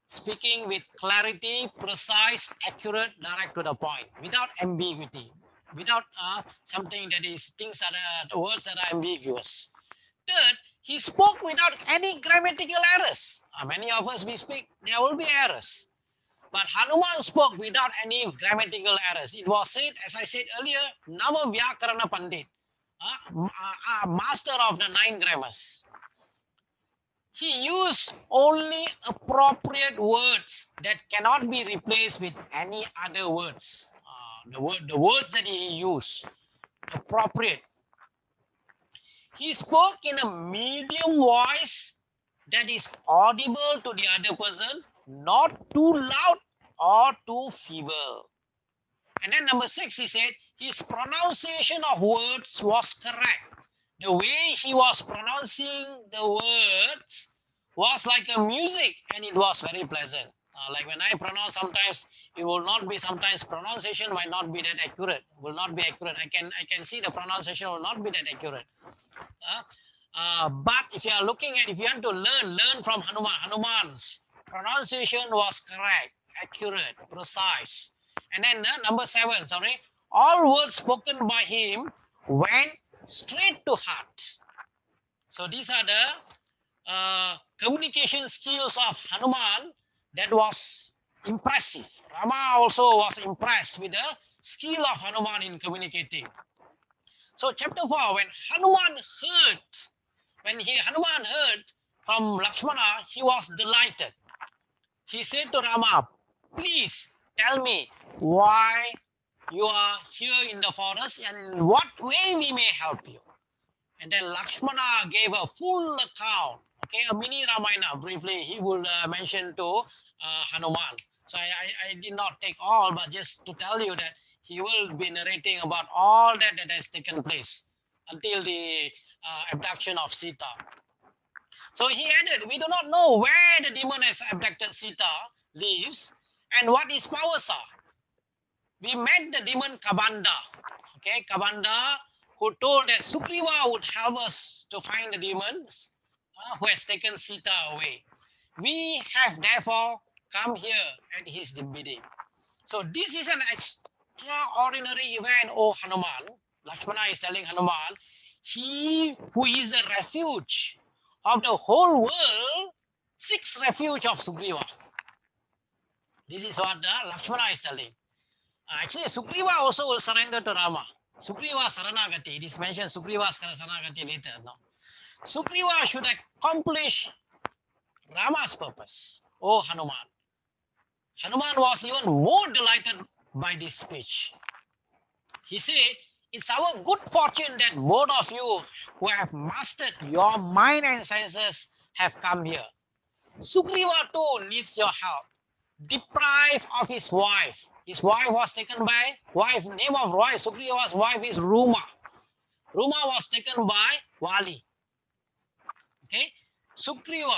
Speaking with clarity, precise, accurate, direct to the point, without ambiguity, without something that is words that are ambiguous. Third, he spoke without any grammatical errors. Many of us we speak, there will be errors. But Hanuman spoke without any grammatical errors. It was said, as I said earlier, Nama Vyakarana Pandit, master of the 9 grammars. He used only appropriate words that cannot be replaced with any other words. The words that he used, appropriate. He spoke in a medium voice that is audible to the other person, not too loud or too feeble. And then number 6, he said, his pronunciation of words was correct. The way he was pronouncing the words was like a music, and it was very pleasant. Like when I pronounce, sometimes it will not be, sometimes pronunciation might not be that accurate, will not be accurate. I can see the pronunciation will not be that accurate. But if you are looking at, if you want to learn from Hanuman, Hanuman's pronunciation was correct, accurate, precise. And then number 7, all words spoken by him went straight to heart. So these are the communication skills of Hanuman that was impressive. Rama also was impressed with the skill of Hanuman in communicating. So chapter 4, when Hanuman heard from Lakshmana, he was delighted. He said to Rama, please tell me why you are here in the forest and in what way we may help you. And then Lakshmana gave a full account, okay, a mini Ramayana. Briefly, he will mention to Hanuman. So I did not take all, but just to tell you that he will be narrating about all that has taken place until the abduction of Sita. So he added, we do not know where the demon has abducted Sita lives and what his powers are. We met the demon Kabanda, okay, Kabanda, who told that Sugriva would help us to find the demons who has taken Sita away. We have therefore come here at his bidding. So this is an extraordinary event, O Hanuman. Lakshmana is telling Hanuman, he who is the refuge of the whole world seeks refuge of Sugriva. This is what Lakshmana is telling. Actually, Sugriva also will surrender to Rama. Sugriva Saranagati. It is mentioned Sugriva Saranagati later. No? Sugriva should accomplish Rama's purpose. Oh, Hanuman. Hanuman was even more delighted by this speech. He said, it's our good fortune that both of you who have mastered your mind and senses have come here. Sugriva too needs your help. Deprived of his wife. His wife was taken by wife. Name of wife. Sugriva's wife is Ruma. Ruma was taken by Vali. Okay. Sugriva,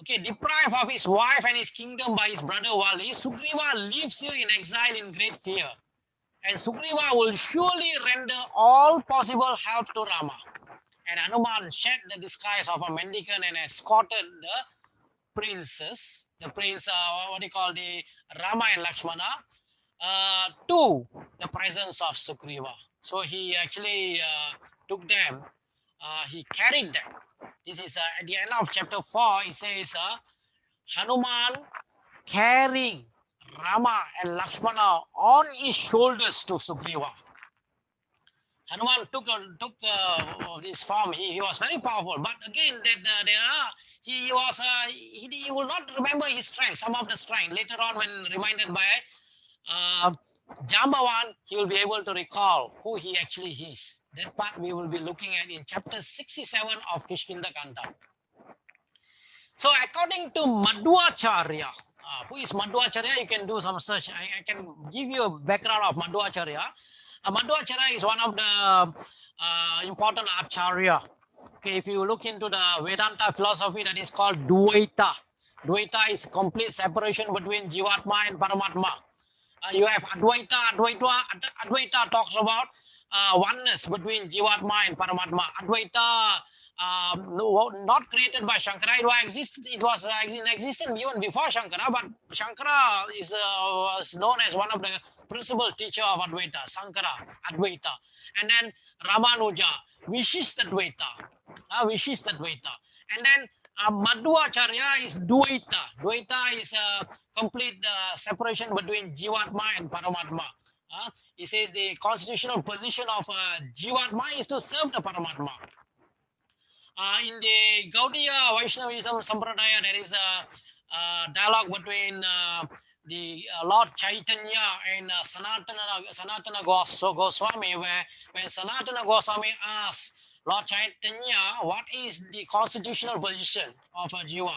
okay, deprived of his wife and his kingdom by his brother Vali, Sugriva lives here in exile in great fear. And Sugriva will surely render all possible help to Rama. And Hanuman shed the disguise of a mendicant and escorted the princes, the prince, what do you call the Rama and Lakshmana, to the presence of Sugriva. So he actually took them, he carried them. This is at the end of chapter 4, it says, Hanuman carrying Rama and Lakshmana on his shoulders to Sugriva. Hanuman took this form. He was very powerful, but again, that he was he will not remember his strength. Some of the strength later on, when reminded by Jambavan, he will be able to recall who he actually is. That part we will be looking at in chapter 67 of Kishkinda Kanda. So according to Madhvacharya, who is Madhvacharya? You can do some search. I can give you a background of Madhvacharya. Madhvacharya is one of the important acharya. Okay, if you look into the Vedanta philosophy, that is called Dvaita. Dvaita is complete separation between Jivatma and Paramatma. You have Advaita. Advaita talks about oneness between Jivatma and Paramatma. Advaita, not created by Shankara. It was in existence even before Shankara, but Shankara was known as one of the principal teacher of Advaita, Shankara, Advaita. And then Ramanuja, Vishishtadvaita. Vishishtadvaita. And then Madhvacharya is Dvaita. Dvaita is a complete separation between Jivatma and Paramatma. He says the constitutional position of Jivatma is to serve the Paramatma. In the Gaudiya Vaishnavism Sampradaya, there is a dialogue between the Lord Chaitanya and Sanatana Goswami, where when Sanatana Goswami asks Lord Chaitanya, what is the constitutional position of a Jiva?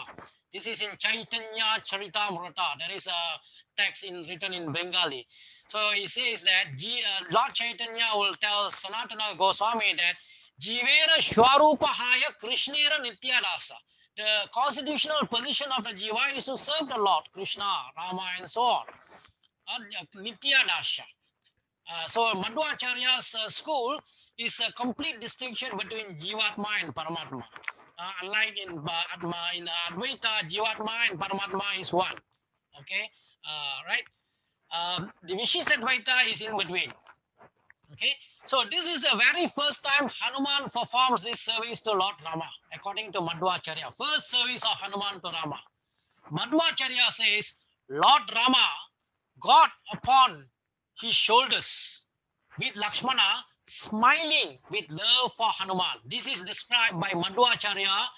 This is in Chaitanya Charitamrita. There is a text written in Bengali. So he says that Lord Chaitanya will tell Sanatana Goswami that Jivera Shwarupahaya Krishnera Nityadasa. The constitutional position of the Jiva is to serve the Lord, Krishna, Rama, and so on. Nityadasha. So Madhvacharya's school is a complete distinction between Jivatma and Paramatma. Unlike in Advaita, Jivatma and Paramatma is one. Okay, right? The Vishishtadvaita is in between. Okay, so this is the very first time Hanuman performs this service to Lord Rama, according to Madhvacharya. First service of Hanuman to Rama. Madhvacharya says, Lord Rama got upon his shoulders with Lakshmana, smiling with love for Hanuman. This is described by Madhvacharya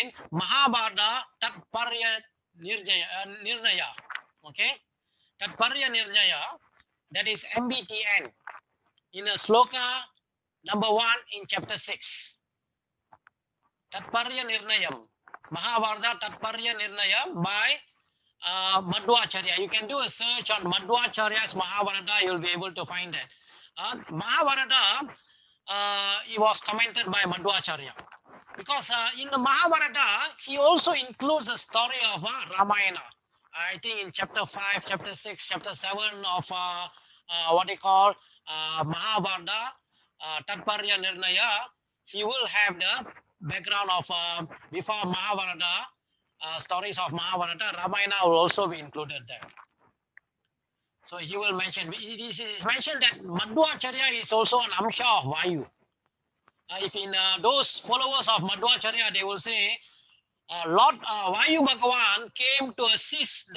in Mahabharata Tatparya Nirnaya. Okay, Tatparya Nirnaya, that is MBTN, in a sloka number 1 in chapter 6. Tatparya Nirnayam. Mahabharata Tatparya Nirnayam by Madhvacharya. You can do a search on Madhvacharya's Mahabharata, you'll be able to find that. Mahabharata, it was commented by Madhvacharya. Because in the Mahabharata, he also includes the story of Ramayana. I think in chapter 5, chapter 6, chapter 7 of what they call Mahabharata, Tatparya Nirnaya, he will have the background of before Mahabharata, stories of Mahabharata, Ramayana will also be included there. So he will mention, it is mentioned that Madhvacharya is also an Amsha of Vayu. If in those followers of Madhvacharya, they will say, Lord Vayu Bhagavan came to assist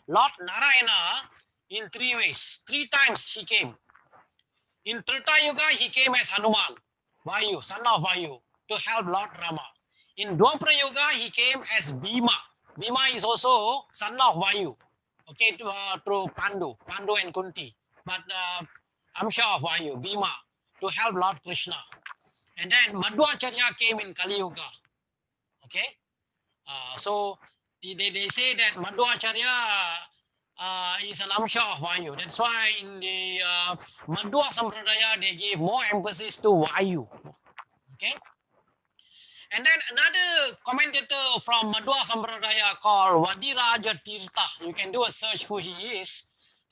Lord Narayana in 3 ways. 3 times he came. In Treta Yuga, he came as Hanuman, Vayu, son of Vayu, to help Lord Rama. In Dwapara Yuga, he came as Bhima. Bhima is also son of Vayu, okay, through Pandu and Kunti. But Amsha of Vayu, Bhima, to help Lord Krishna. And then Madhvacharya came in Kali Yuga. Okay, so they say that Madhvacharya is an Amsha of Vayu. That's why in the Madhva Sampradaya, they give more emphasis to Vayu. Okay. And then another commentator from Madhva Sampradaya called Vadiraja Tirtha. You can do a search who he is.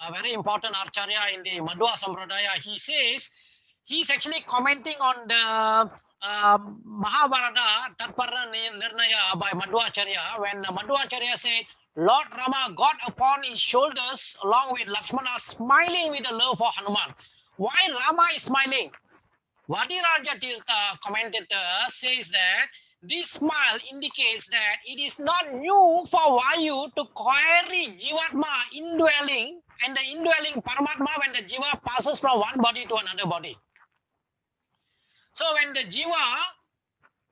A very important Acharya in the Madhva Sampradaya. He says he's actually commenting on the Mahabharata Tatparya Nirnaya by Madhvacharya, when Madhvacharya said Lord Rama got upon his shoulders along with Lakshmana, smiling with the love for Hanuman. Why Rama is smiling? Vadiraja Tirtha commentator says that this smile indicates that it is not new for Vayu to query Jivatma indwelling and the indwelling Paramatma when the Jiva passes from one body to another body. So when the Jiva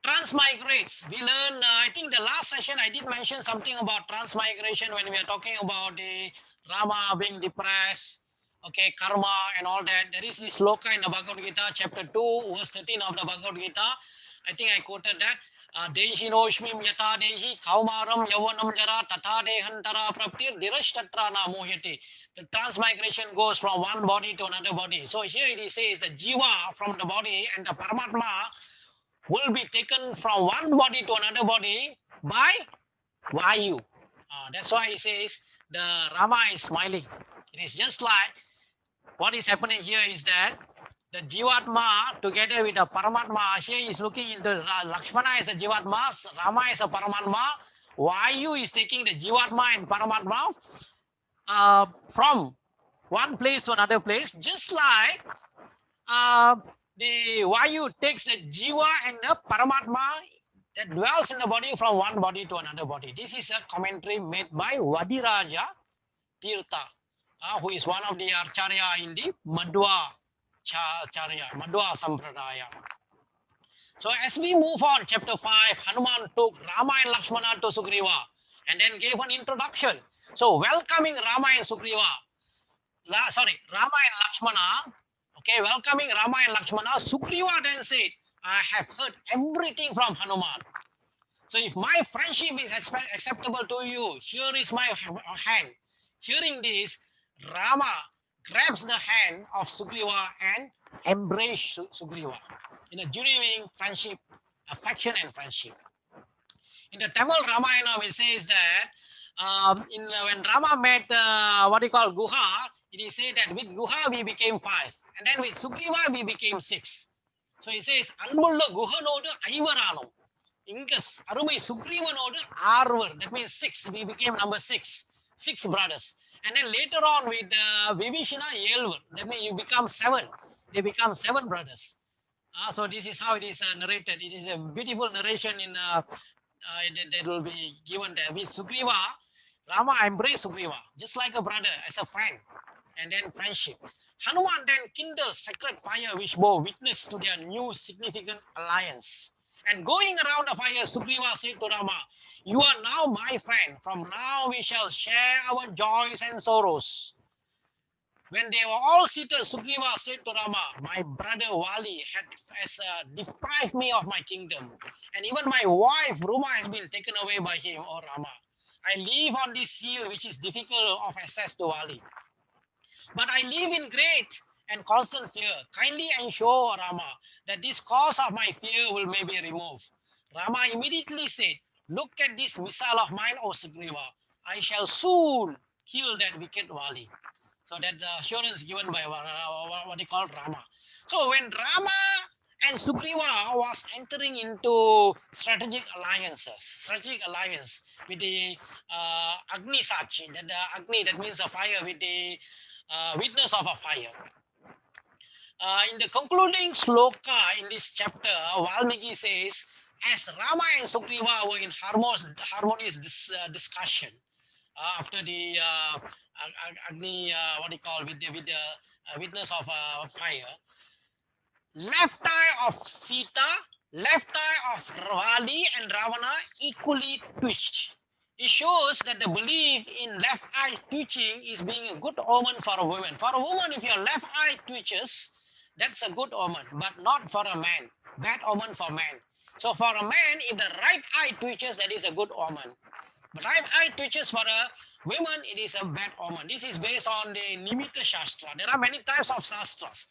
transmigrates, we learn, I think the last session I did mention something about transmigration when we are talking about the Rama being depressed, okay, karma and all that. There is this sloka in the Bhagavad Gita, chapter 2, verse 13 of the Bhagavad Gita. I think I quoted that. Dehi noshmim yata dehi kaumaram yavanam jara tata dehantara praptir dirashtatra na mohyate. The transmigration goes from one body to another body. So here it says the jiva from the body and the paramatma will be taken from one body to another body by Vayu. That's why he says the Rama is smiling. It is just like what is happening here is that the Jivatma together with the Paramatma, here is looking into Lakshmana as a Jivatma, Rama as a Paramatma. Vayu is taking the Jivatma and Paramatma from one place to another place, just like the Vayu takes the Jiva and the Paramatma that dwells in the body from one body to another body. This is a commentary made by Vadiraja Tirtha, who is one of the Acharya in the Madhva Charya, Madhva Sampradaya. So as we move on, chapter 5, Hanuman took Rama and Lakshmana to Sugriva and then gave an introduction. So welcoming Rama and Rama and Lakshmana, okay, welcoming Rama and Lakshmana, Sugriva then said, I have heard everything from Hanuman. So if my friendship is acceptable to you, here is my hand. Hearing this, Rama grabs the hand of Sugriva and embraces Sugriva in a genuine friendship, affection and friendship. In the Tamil Ramayana, it says that when Rama met Guha, it is said that with Guha we became 5, and then with Sugriva we became 6. So it says, Anbulla Guhanodu Aivarano. Ingus Arumai Sugrivanodu Arvar. That means 6. We became number 6. 6 brothers. And then later on with Vivishana Yelvar. That means you become 7. They become 7 brothers. So this is how it is narrated. It is a beautiful narration in that will be given there. With Sugriva, Rama embraced Sugriva just like a brother, as a friend, and then friendship. Hanuman then kindled sacred fire which bore witness to their new significant alliance. And going around the fire, Sugriva said to Rama, you are now my friend. From now we shall share our joys and sorrows. When they were all seated, Sugriva said to Rama, my brother Vali has deprived me of my kingdom, and even my wife Ruma has been taken away by him, O Rama. I live on this hill which is difficult of access to Vali, but I live in great and constant fear. Kindly ensure, Rama, that this cause of my fear will may be removed. Rama immediately said, look at this missile of mine, O Sugriva. I shall soon kill that wicked Vali. So that the assurance given by what they call Rama. So when Rama and Sugriva was entering into strategic alliance with the Agni Sachi, that the Agni, that means a fire, with the witness of a fire. In the concluding sloka in this chapter, Valmiki says, as Rama and Sugriva were in harmonious discussion after the Agni, what do you call, with the witness of fire, left eye of Sita, left eye of Ravali and Ravana equally twitched. It shows that the belief in left eye twitching is being a good omen for a woman. For a woman, if your left eye twitches, that's a good omen, but not for a man. Bad omen for man. So for a man, if the right eye twitches, that is a good omen. But right eye twitches for a woman, it is a bad omen. This is based on the Nimitta Shastra. There are many types of Shastras.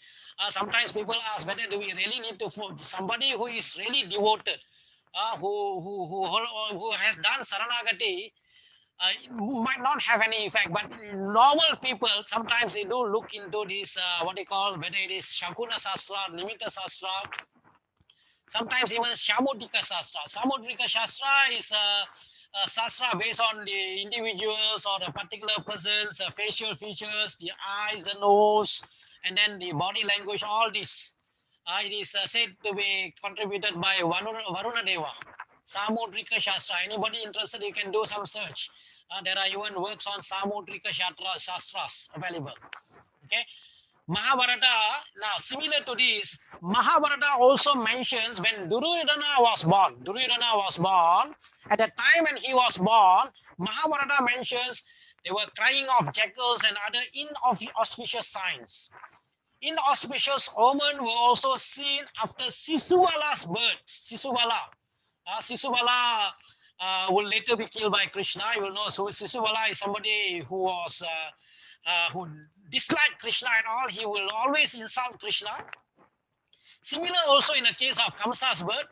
Sometimes people ask whether do we really need to somebody who is really devoted, who has done Saranagati, might not have any effect, but normal people sometimes they do look into this what they call, whether it is Shakuna Shastra, Nimitta Shastra, sometimes even Samudrika Shastra. Samudrika Shastra is a Shastra based on the individuals or the particular person's facial features, the eyes, the nose, and then the body language, all this. It is said to be contributed by Varuna Deva. Samudrika Shastra. Anybody interested, you can do some search. There are even works on Samudrika Shastras available. Okay. Mahabharata, now similar to this, Mahabharata also mentions when Duryodhana was born. Duryodhana was born. At the time when he was born, Mahabharata mentions they were crying of jackals and other inauspicious signs. Inauspicious omen were also seen after Sisuvala's birth. Sisubala will later be killed by Krishna. You will know. So Sisubala is somebody who was who disliked Krishna at all. He will always insult Krishna. Similar also in the case of Kamsa's birth.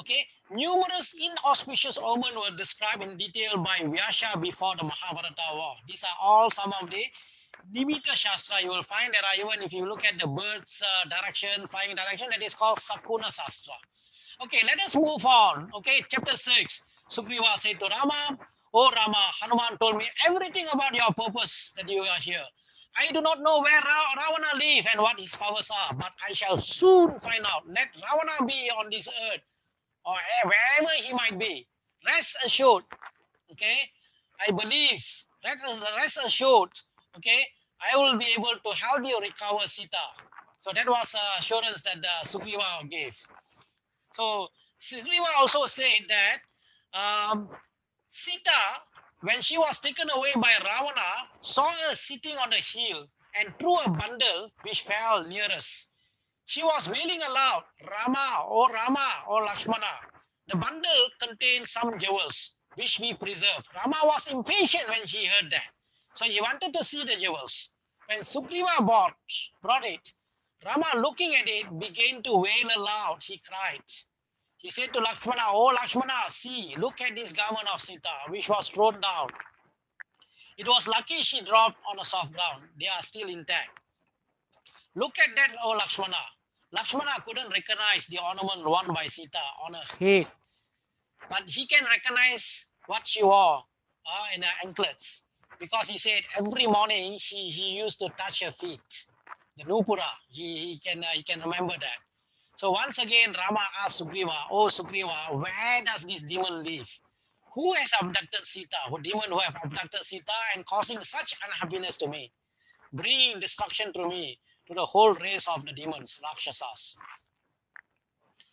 Okay, numerous inauspicious omens were described in detail by Vyasa before the Mahabharata war. These are all some of the Nimitta Shastra. You will find there are, even if you look at the bird's direction, flying direction, that is called Sakuna Shastra. Okay, let us move on. Okay, chapter 6. Sugriva said to Rama, oh Rama, Hanuman told me everything about your purpose that you are here. I do not know where Ravana lives and what his powers are, but I shall soon find out. Let Ravana be on this earth or wherever he might be. Rest assured, okay, I believe, rest assured, okay, I will be able to help you recover Sita. So that was assurance that Sugriva gave. So Sugriva also said that Sita, when she was taken away by Ravana, saw her sitting on a hill and threw a bundle which fell near us. She was wailing aloud, Rama, O Lakshmana. The bundle contained some jewels, which we preserved. Rama was impatient when he heard that. So he wanted to see the jewels. When Sugriva brought it, Rama, looking at it, began to wail aloud. He cried. He said to Lakshmana, oh Lakshmana, see, look at this garment of Sita, which was thrown down. It was lucky she dropped on a soft ground. They are still intact. Look at that, oh Lakshmana. Lakshmana couldn't recognize the ornament worn by Sita on her head, but he can recognize what she wore in her anklets, because he said every morning he used to touch her feet, the Nupura. He can remember that. So once again, Rama asked Sugriva, oh Sugriva, where does this demon live? Who has abducted Sita? Who demon who have abducted Sita and causing such unhappiness to me, bringing destruction to me, to the whole race of the demons, Rakshasas.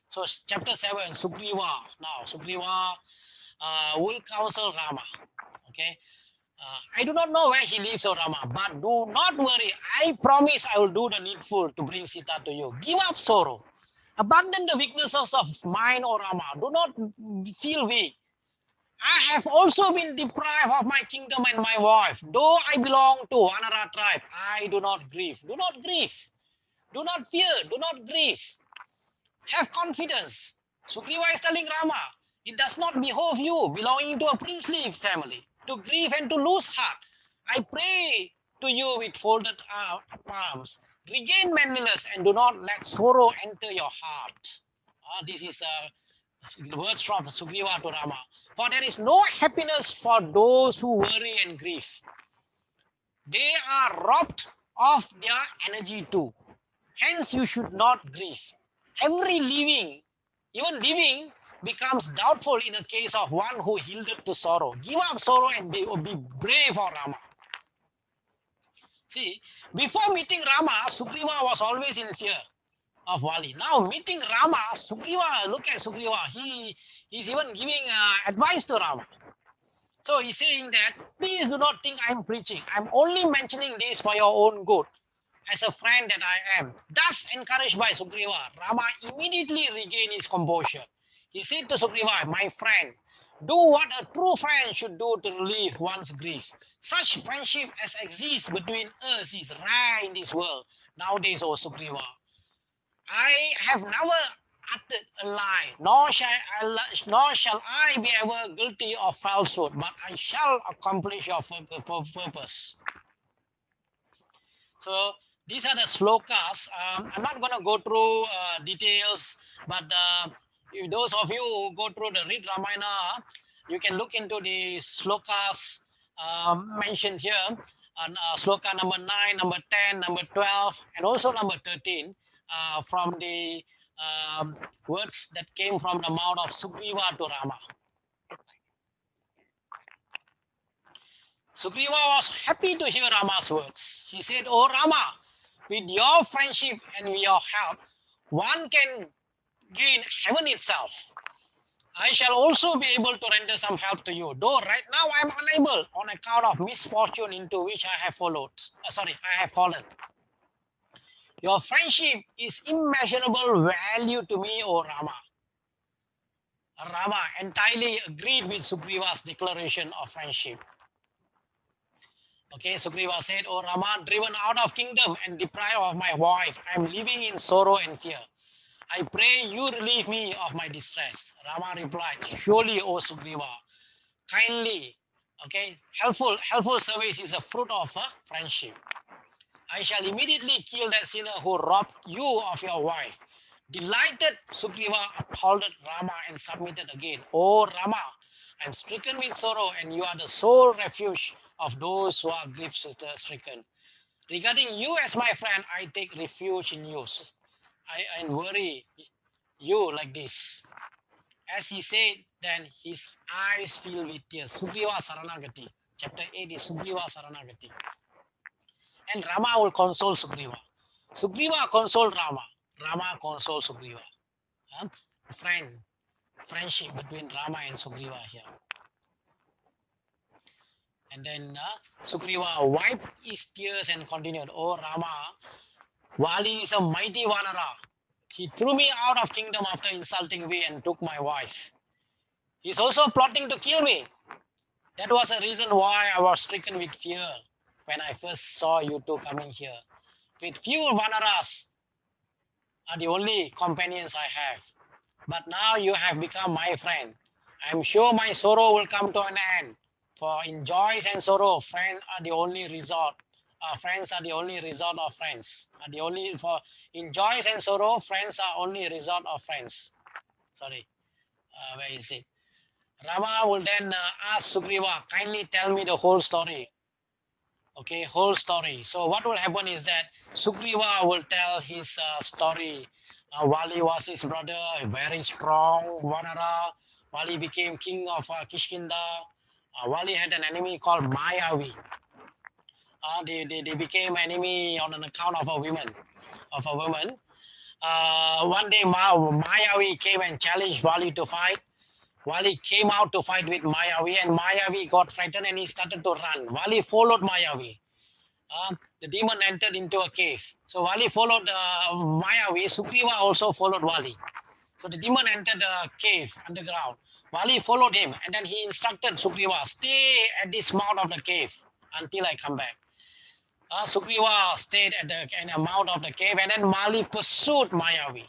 So chapter 7, Sugriva. Now Sugriva will counsel Rama. Okay. I do not know where he lives, O Rama, but do not worry. I promise I will do the needful to bring Sita to you. Give up sorrow. Abandon the weaknesses of mine, O Rama. Do not feel weak. I have also been deprived of my kingdom and my wife. Though I belong to Vanara tribe, I do not grieve. Do not grieve. Do not fear. Do not grieve. Have confidence. Sugriva is telling Rama, it does not behove you, belonging to a princely family, to grieve and to lose heart. I pray to you with folded palms. Regain manliness and do not let sorrow enter your heart. This is the words from Sugriva to Rama. For there is no happiness for those who worry and grieve. They are robbed of their energy too. Hence, you should not grieve. Every living, even living, becomes doubtful in a case of one who yielded to sorrow. Give up sorrow and be brave, for Rama. See, before meeting Rama, Sugriva was always in fear of Vali. Now meeting Rama, Sugriva, look at Sugriva. He's even giving advice to Rama. So he's saying that, please do not think I'm preaching. I'm only mentioning this for your own good. As a friend that I am. Thus encouraged by Sugriva, Rama immediately regained his composure. He said to Sugriva, my friend, do what a true friend should do to relieve one's grief. Such friendship as exists between us is rare in this world. Nowadays, O Sugriva, I have never uttered a lie, nor shall I be ever guilty of falsehood, but I shall accomplish your purpose. So these are the slokas. I'm not going to go through details, but if those of you who go through the read Ramayana, you can look into the slokas mentioned here. And sloka number 9, number 10, number 12, and also number 13 from the words that came from the mouth of Sugriva to Rama. Sugriva was happy to hear Rama's words. He said, oh Rama, with your friendship and with your help, one can gain heaven itself. I shall also be able to render some help to you, though right now I am unable on account of misfortune into which I have fallen. Your friendship is immeasurable value to me, O Rama. Rama entirely agreed with Sugriva's declaration of friendship. Okay, Sugriva said, oh Rama, driven out of kingdom and deprived of my wife, I am living in sorrow and fear. I pray you relieve me of my distress. Rama replied, surely, O Sugriva, kindly, okay, helpful service is a fruit of friendship. I shall immediately kill that sinner who robbed you of your wife. Delighted, Sugriva applauded Rama and submitted again. Oh Rama, I am stricken with sorrow and you are the sole refuge of those who are grief-stricken. Regarding you as my friend, I take refuge in you. I worry you like this. As he said, then his eyes filled with tears. Sugriva Saranagati. Chapter 8 is Sugriva Saranagati. And Rama will console Sugriva. Sugriva consoled Rama. Rama consoled Sugriva. Friendship between Rama and Sugriva here. And then Sugriva wiped his tears and continued, oh Rama, Vali is a mighty Vanara. He threw me out of kingdom after insulting me and took my wife. He is also plotting to kill me. That was a reason why I was stricken with fear when I first saw you two coming here. With few Vanaras are the only companions I have. But now you have become my friend. I am sure my sorrow will come to an end. For in joys and sorrow, friends are the only resort. Friends are the only resort of friends. In joys and sorrow, friends are only resort of friends. Sorry, where is it? Rama will then ask Sugriva, kindly tell me the whole story. Okay, whole story. So what will happen is that Sugriva will tell his story. Vali was his brother, very strong Vanara. Vali became king of Kishkinda. Vali had an enemy called Mayavi. They became enemy on an account of a woman. One day Mayavi came and challenged Vali to fight. Wali came out to fight with Mayavi, and Mayavi got frightened and he started to run. Wali followed Mayavi. The demon entered into a cave. So Wali followed Mayavi. Sugriva also followed Wali. So the demon entered a cave underground. Wali followed him, and then he instructed Sugriva, stay at this mouth of the cave until I come back. Sugriva stayed at the mouth of the cave, and then Mali pursued Mayavi.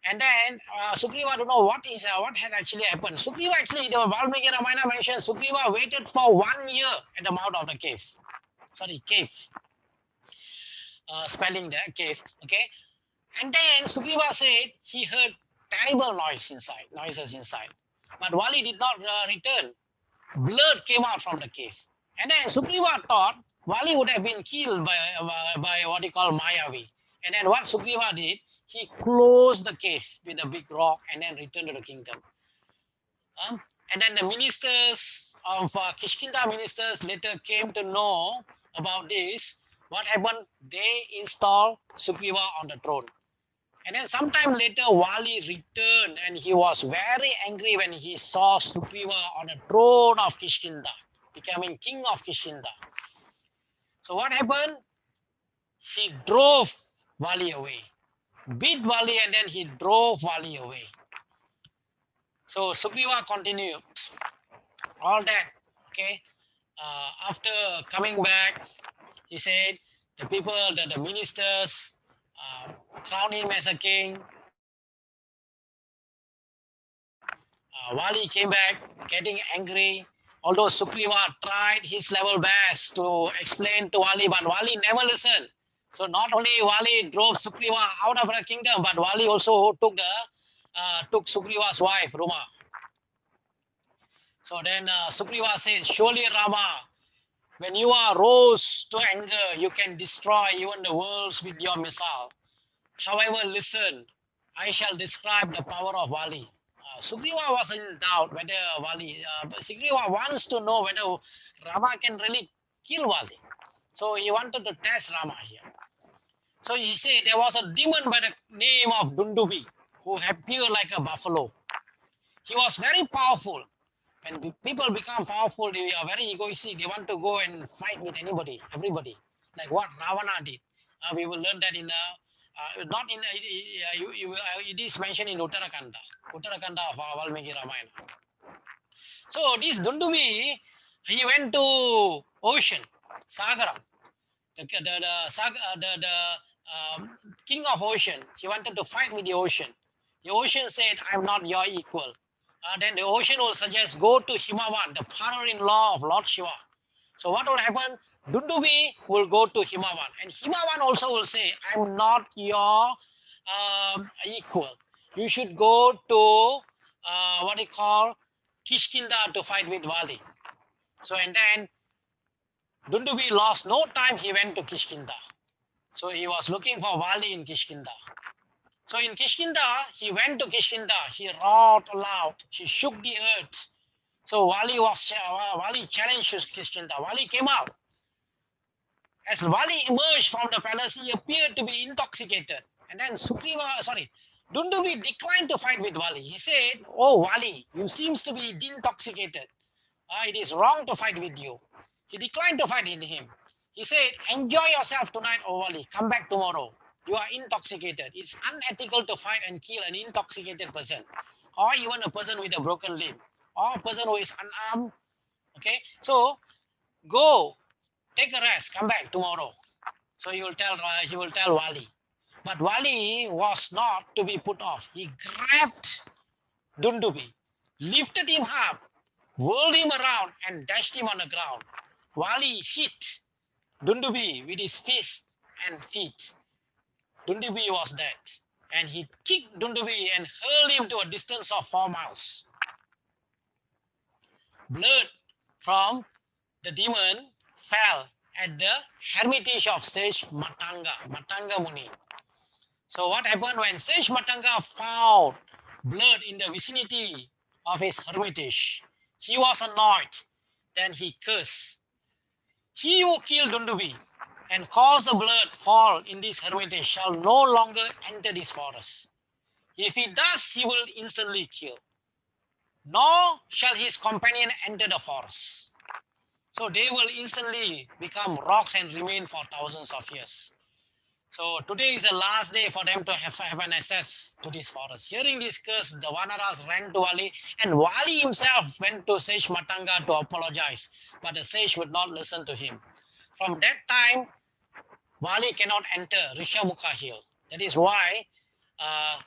And then Sugriva don't know what had actually happened. Sugriva actually, the Valmiki Ramayana mentions Sugriva waited for 1 year at the mouth of the cave. Sorry, cave. Spelling there, cave. Okay. And then Sugriva said he heard terrible noises inside. But Wali did not return. Blood came out from the cave. And then Sugriva thought Wali would have been killed by what he called Mayavi. And then what Sugriva did, he closed the cave with a big rock and then returned to the kingdom. And then the ministers of Kishkinda ministers later came to know about this. What happened? They installed Sugriva on the throne. And then sometime later, Wali returned and he was very angry when he saw Sugriva on a throne of Kishkinda, becoming king of Kishkinda. So what happened? He drove Wali away, beat Wali, and then he drove Wali away. So Sugriva continued all that. Okay. After coming back, he said the people, the ministers, crown him as a king. Wali came back getting angry. Although Sugriva tried his level best to explain to Wali, but Wali never listened. So not only Wali drove Sugriva out of the kingdom, but Wali also took Sugriva's wife, Ruma. So then Sugriva said, surely Rama, when you are rose to anger, you can destroy even the worlds with your missile. However, listen, I shall describe the power of Wali. Sugriva was in doubt whether Sugriva wants to know whether Rama can really kill Wali. So he wanted to test Rama here. So he said there was a demon by the name of Dundubi who appeared like a buffalo. He was very powerful. When people become powerful, they are very egoistic. They want to go and fight with everybody, like what Ravana did. We will learn that in the not in it is mentioned in Uttarakanda of Valmiki Ramayana. So this Dundubi, he went to ocean, Sagara, the king of ocean. He wanted to fight with the ocean. The ocean said, "I'm not your equal." Then the ocean will suggest, go to Himavan, the father-in-law of Lord Shiva. So what will happen? Dundubi will go to Himavan, and Himavan also will say, I'm not your equal. You should go to what you call Kishkinda to fight with Wali. So and then Dundubi lost no time, he went to Kishkinda. So he was looking for Wali in Kishkinda. So in Kishkinda, he went to Kishkinda, he roared aloud, he shook the earth. So Wali challenged Kishkinda. Wali came out. As Wali emerged from the palace, he appeared to be intoxicated. And then Dundubi declined to fight with Wali. He said, "Oh Wali, you seems to be intoxicated. It is wrong to fight with you." He declined to fight with him. He said, "Enjoy yourself tonight, oh Wali. Come back tomorrow. You are intoxicated. It's unethical to fight and kill an intoxicated person, or even a person with a broken limb, or a person who is unarmed." Okay, so go, take a rest, come back tomorrow. So he will tell Wali. But Wali was not to be put off. He grabbed Dundubi, lifted him up, whirled him around, and dashed him on the ground. Wali hit Dundubi with his fist and feet. Dundubi was dead. And he kicked Dundubi and hurled him to a distance of 4 miles. Blood from the demon fell at the hermitage of Sage Matanga Muni. So what happened when Sage Matanga found blood in the vicinity of his hermitage? He was annoyed. Then he cursed. He who killed Dundubi and caused the blood fall in this hermitage shall no longer enter this forest. If he does, he will instantly kill. nor shall his companion enter the forest. So they will instantly become rocks and remain for thousands of years. So today is the last day for them to have an access to this forest. Hearing this curse, the Vanaras ran to Vali, and Vali himself went to Sage Matanga to apologize, but the sage would not listen to him. From that time, Vali cannot enter Rishamukha hill. That is why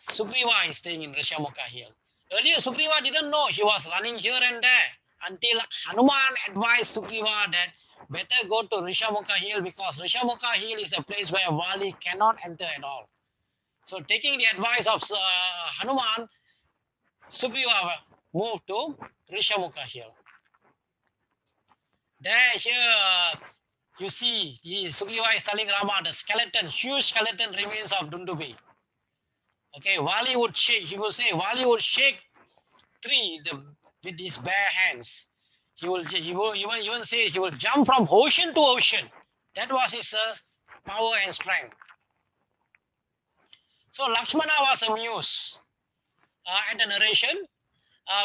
Sugriva is staying in Rishamukha hill. Earlier, Sugriva didn't know. He was running here and there until Hanuman advised Sugriva that better go to Rishamukha hill because Rishamukha hill is a place where Vali cannot enter at all. So, taking the advice of Hanuman, Sugriva moved to Rishamukha hill. There, here, you see, Sugriva is telling Rama the skeleton, huge skeleton remains of Dundubi. Okay, Vali would shake, he would say, Vali would shake tree with his bare hands. He will even say he will jump from ocean to ocean. That was his power and strength. So Lakshmana was amused at the narration,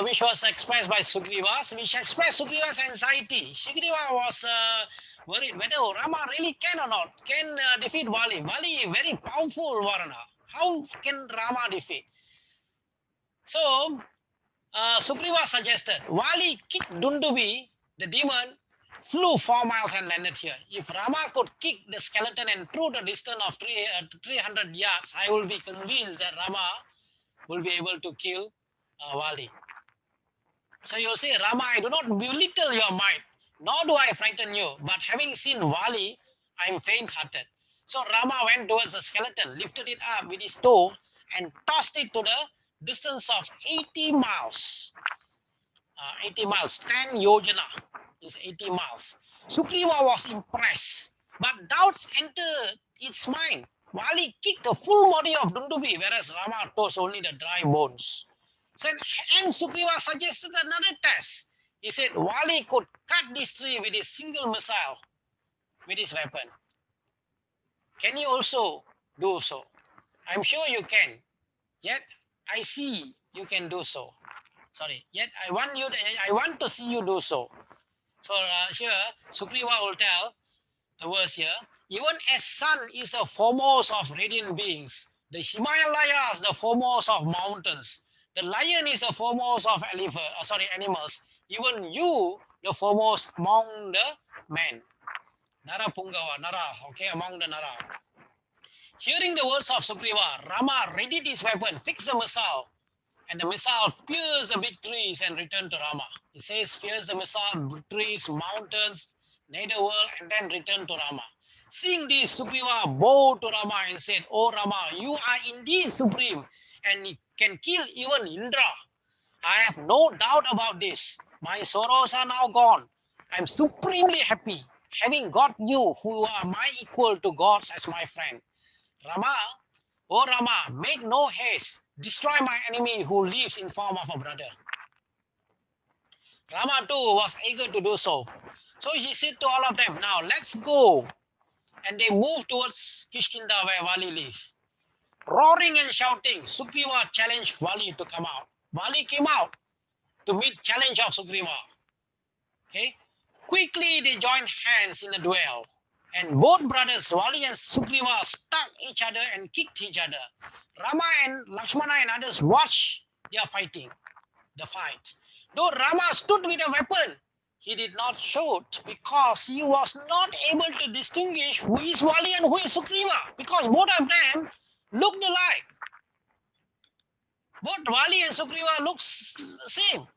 which was expressed by Sugriva, which expressed Sugriva's anxiety. Sugriva was worried whether Rama really can or not, can defeat Vali. Vali is very powerful Varana. How can Rama defeat? So Sugriva suggested Vali kicked Dundubi, the demon, flew 4 miles and landed here. If Rama could kick the skeleton and throw the distance of 300 yards, I will be convinced that Rama will be able to kill Vali. So you say, Rama, I do not belittle your might, nor do I frighten you, but having seen Vali, I am faint-hearted. So Rama went towards the skeleton, lifted it up with his toe, and tossed it to the distance of 80 miles. 80 miles, 10 yojana is 80 miles. Sugriva was impressed, but doubts entered his mind. Vali kicked the full body of Dundubi, whereas Rama tossed only the dry bones. So, and Sugriva suggested another test. He said Vali could cut this tree with a single missile with his weapon. Can you also do so? I'm sure you can. Yet I see you can do so. Sorry. Yet I want to see you do so. So here Sugriva will tell the verse here. Even as sun is the foremost of radiant beings, the Himalayas the foremost of mountains, the lion is the foremost of animals. Even you, the foremost among the men. Nara Pungava, Nara, okay, among the Nara. Hearing the words of Sugriva, Rama readied his weapon, fixed the missile, and the missile pierced the big trees and returned to Rama. He says, pierce the missile, trees, mountains, netherworld, and then returned to Rama. Seeing this, Sugriva bowed to Rama and said, "O Rama, you are indeed supreme and can kill even Indra. I have no doubt about this. My sorrows are now gone. I am supremely happy having got you who are my equal to gods as my friend. Rama, O Rama, make no haste. Destroy my enemy who lives in form of a brother." Rama too was eager to do so. So he said to all of them, "Now let's go." And they moved towards Kishkinda where Vali lives. Roaring and shouting, Sugriva challenged Vali to come out. Vali came out to meet challenge of Sugriva. Okay. Quickly they joined hands in a duel. And both brothers, Vali and Sugriva, stuck each other and kicked each other. Rama and Lakshmana and others watched their fighting, the fight. Though Rama stood with a weapon, he did not shoot because he was not able to distinguish who is Vali and who is Sugriva because both of them looked alike. Both Vali and Sugriva looked the same.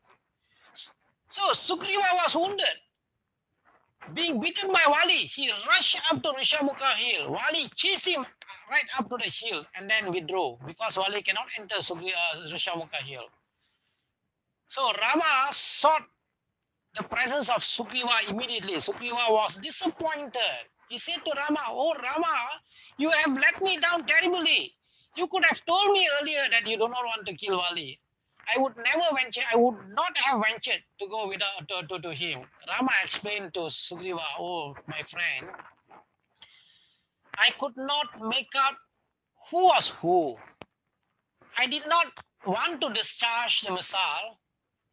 So Sugriva was wounded. Being beaten by Vali, he rushed up to Rishamukha hill. Vali chased him right up to the hill and then withdrew because Vali cannot enter Rishamukha hill. So Rama sought the presence of Sugriva immediately. Sugriva was disappointed. He said to Rama, "Oh Rama, you have let me down terribly. You could have told me earlier that you do not want to kill Vali. I would not have ventured to go to him." Rama explained to Sugriva, "Oh, my friend, I could not make out who was who. I did not want to discharge the missile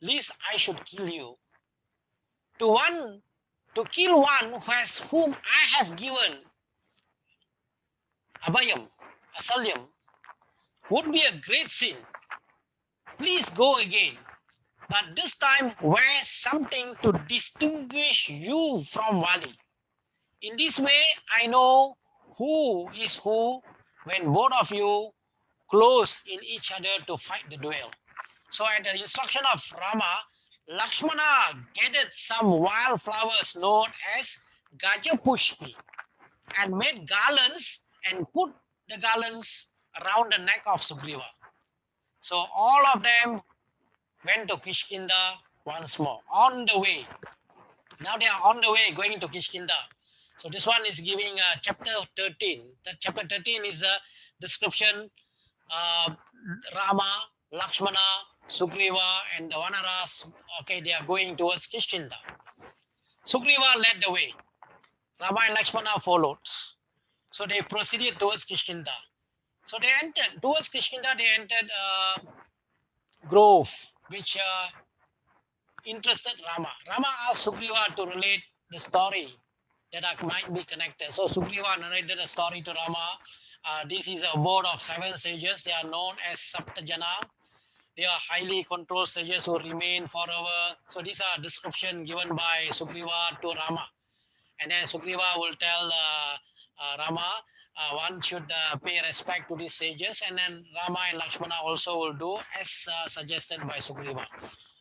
lest I should kill you. To kill one whom I have given abhayam, asalyam, would be a great sin. Please go again, but this time wear something to distinguish you from Wali. In this way, I know who is who when both of you close in each other to fight the duel. So, at the instruction of Rama, Lakshmana gathered some wild flowers known as Gajapushpi and made garlands and put the garlands around the neck of Sugriva. So, all of them went to Kishkinda once more on the way. Now they are on the way going to Kishkinda. So this one is giving chapter 13. That chapter 13 is a description. Rama, Lakshmana, Sugriva, and the Vanaras. Okay, they are going towards Kishkinda. Sugriva led the way. Rama and Lakshmana followed. So they proceeded towards Kishkinda. So they entered towards Kishkinda. They entered a grove, which interested Rama. Rama asked Sugriva to relate the story that might be connected. So Sugriva narrated a story to Rama. This is a board of 7 sages. They are known as Saptajana. They are highly controlled sages who remain forever. So these are description given by Sugriva to Rama. And then Sugriva will tell Rama, one should pay respect to these sages. And then Rama and Lakshmana also will do as suggested by Sugriva.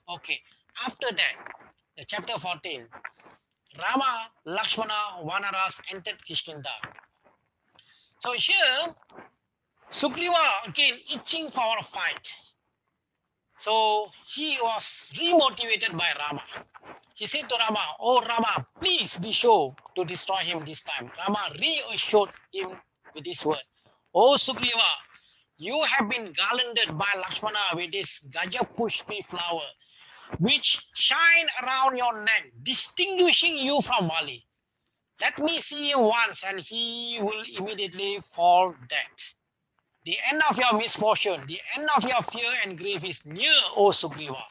Okay, after that, the chapter 14, Rama, Lakshmana, Vanaras entered Kishkinda. So here, Sugriva again itching for a fight. So he was remotivated by Rama. He said to Rama, "Oh Rama, please be sure to destroy him this time." Rama reassured him with this word, "Oh Sugriva, you have been garlanded by Lakshmana with this Gajapushpi flower, which shine around your neck, distinguishing you from Wali. Let me see him once, and he will immediately fall dead. The end of your misfortune, the end of your fear and grief is near, O Sugriva.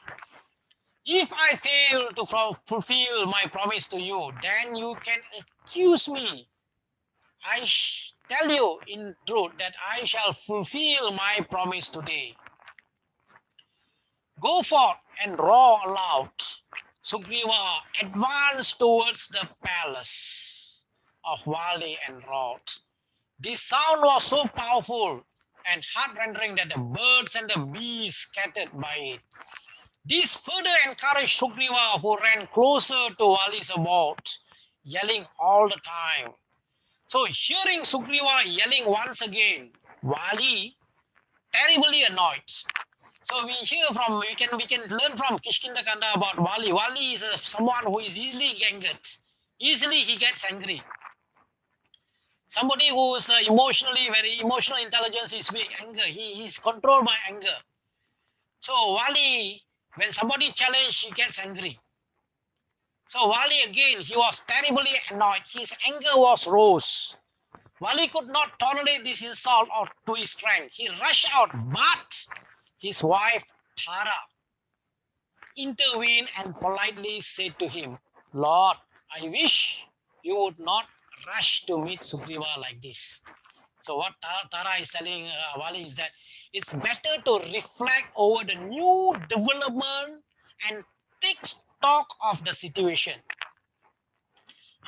If I fail to fulfill my promise to you, then you can accuse me. I tell you in truth that I shall fulfill my promise today. Go forth and roar aloud." Sugriva advanced towards the palace of Wali and roared. This sound was so powerful and heart-rending that the birds and the bees scattered by it. This further encouraged Sugriva, who ran closer to Wali's abode, yelling all the time. So hearing Sugriva yelling once again, Wali, terribly annoyed. So we can learn from Kishkinda Kanda about Wali. Wali is someone who is easily angered. Easily he gets angry. Somebody who is emotionally very emotional intelligence is weak. Anger. He is controlled by anger. So Wali, when somebody challenge, he gets angry. So Wali again, he was terribly annoyed. His anger was rose. Wali could not tolerate this insult or to his strength. He rushed out, but his wife Tara intervened and politely said to him, "Lord, I wish you would not rush to meet Sugriva like this." So what Tara is telling Wali is that it's better to reflect over the new development and take stock of the situation.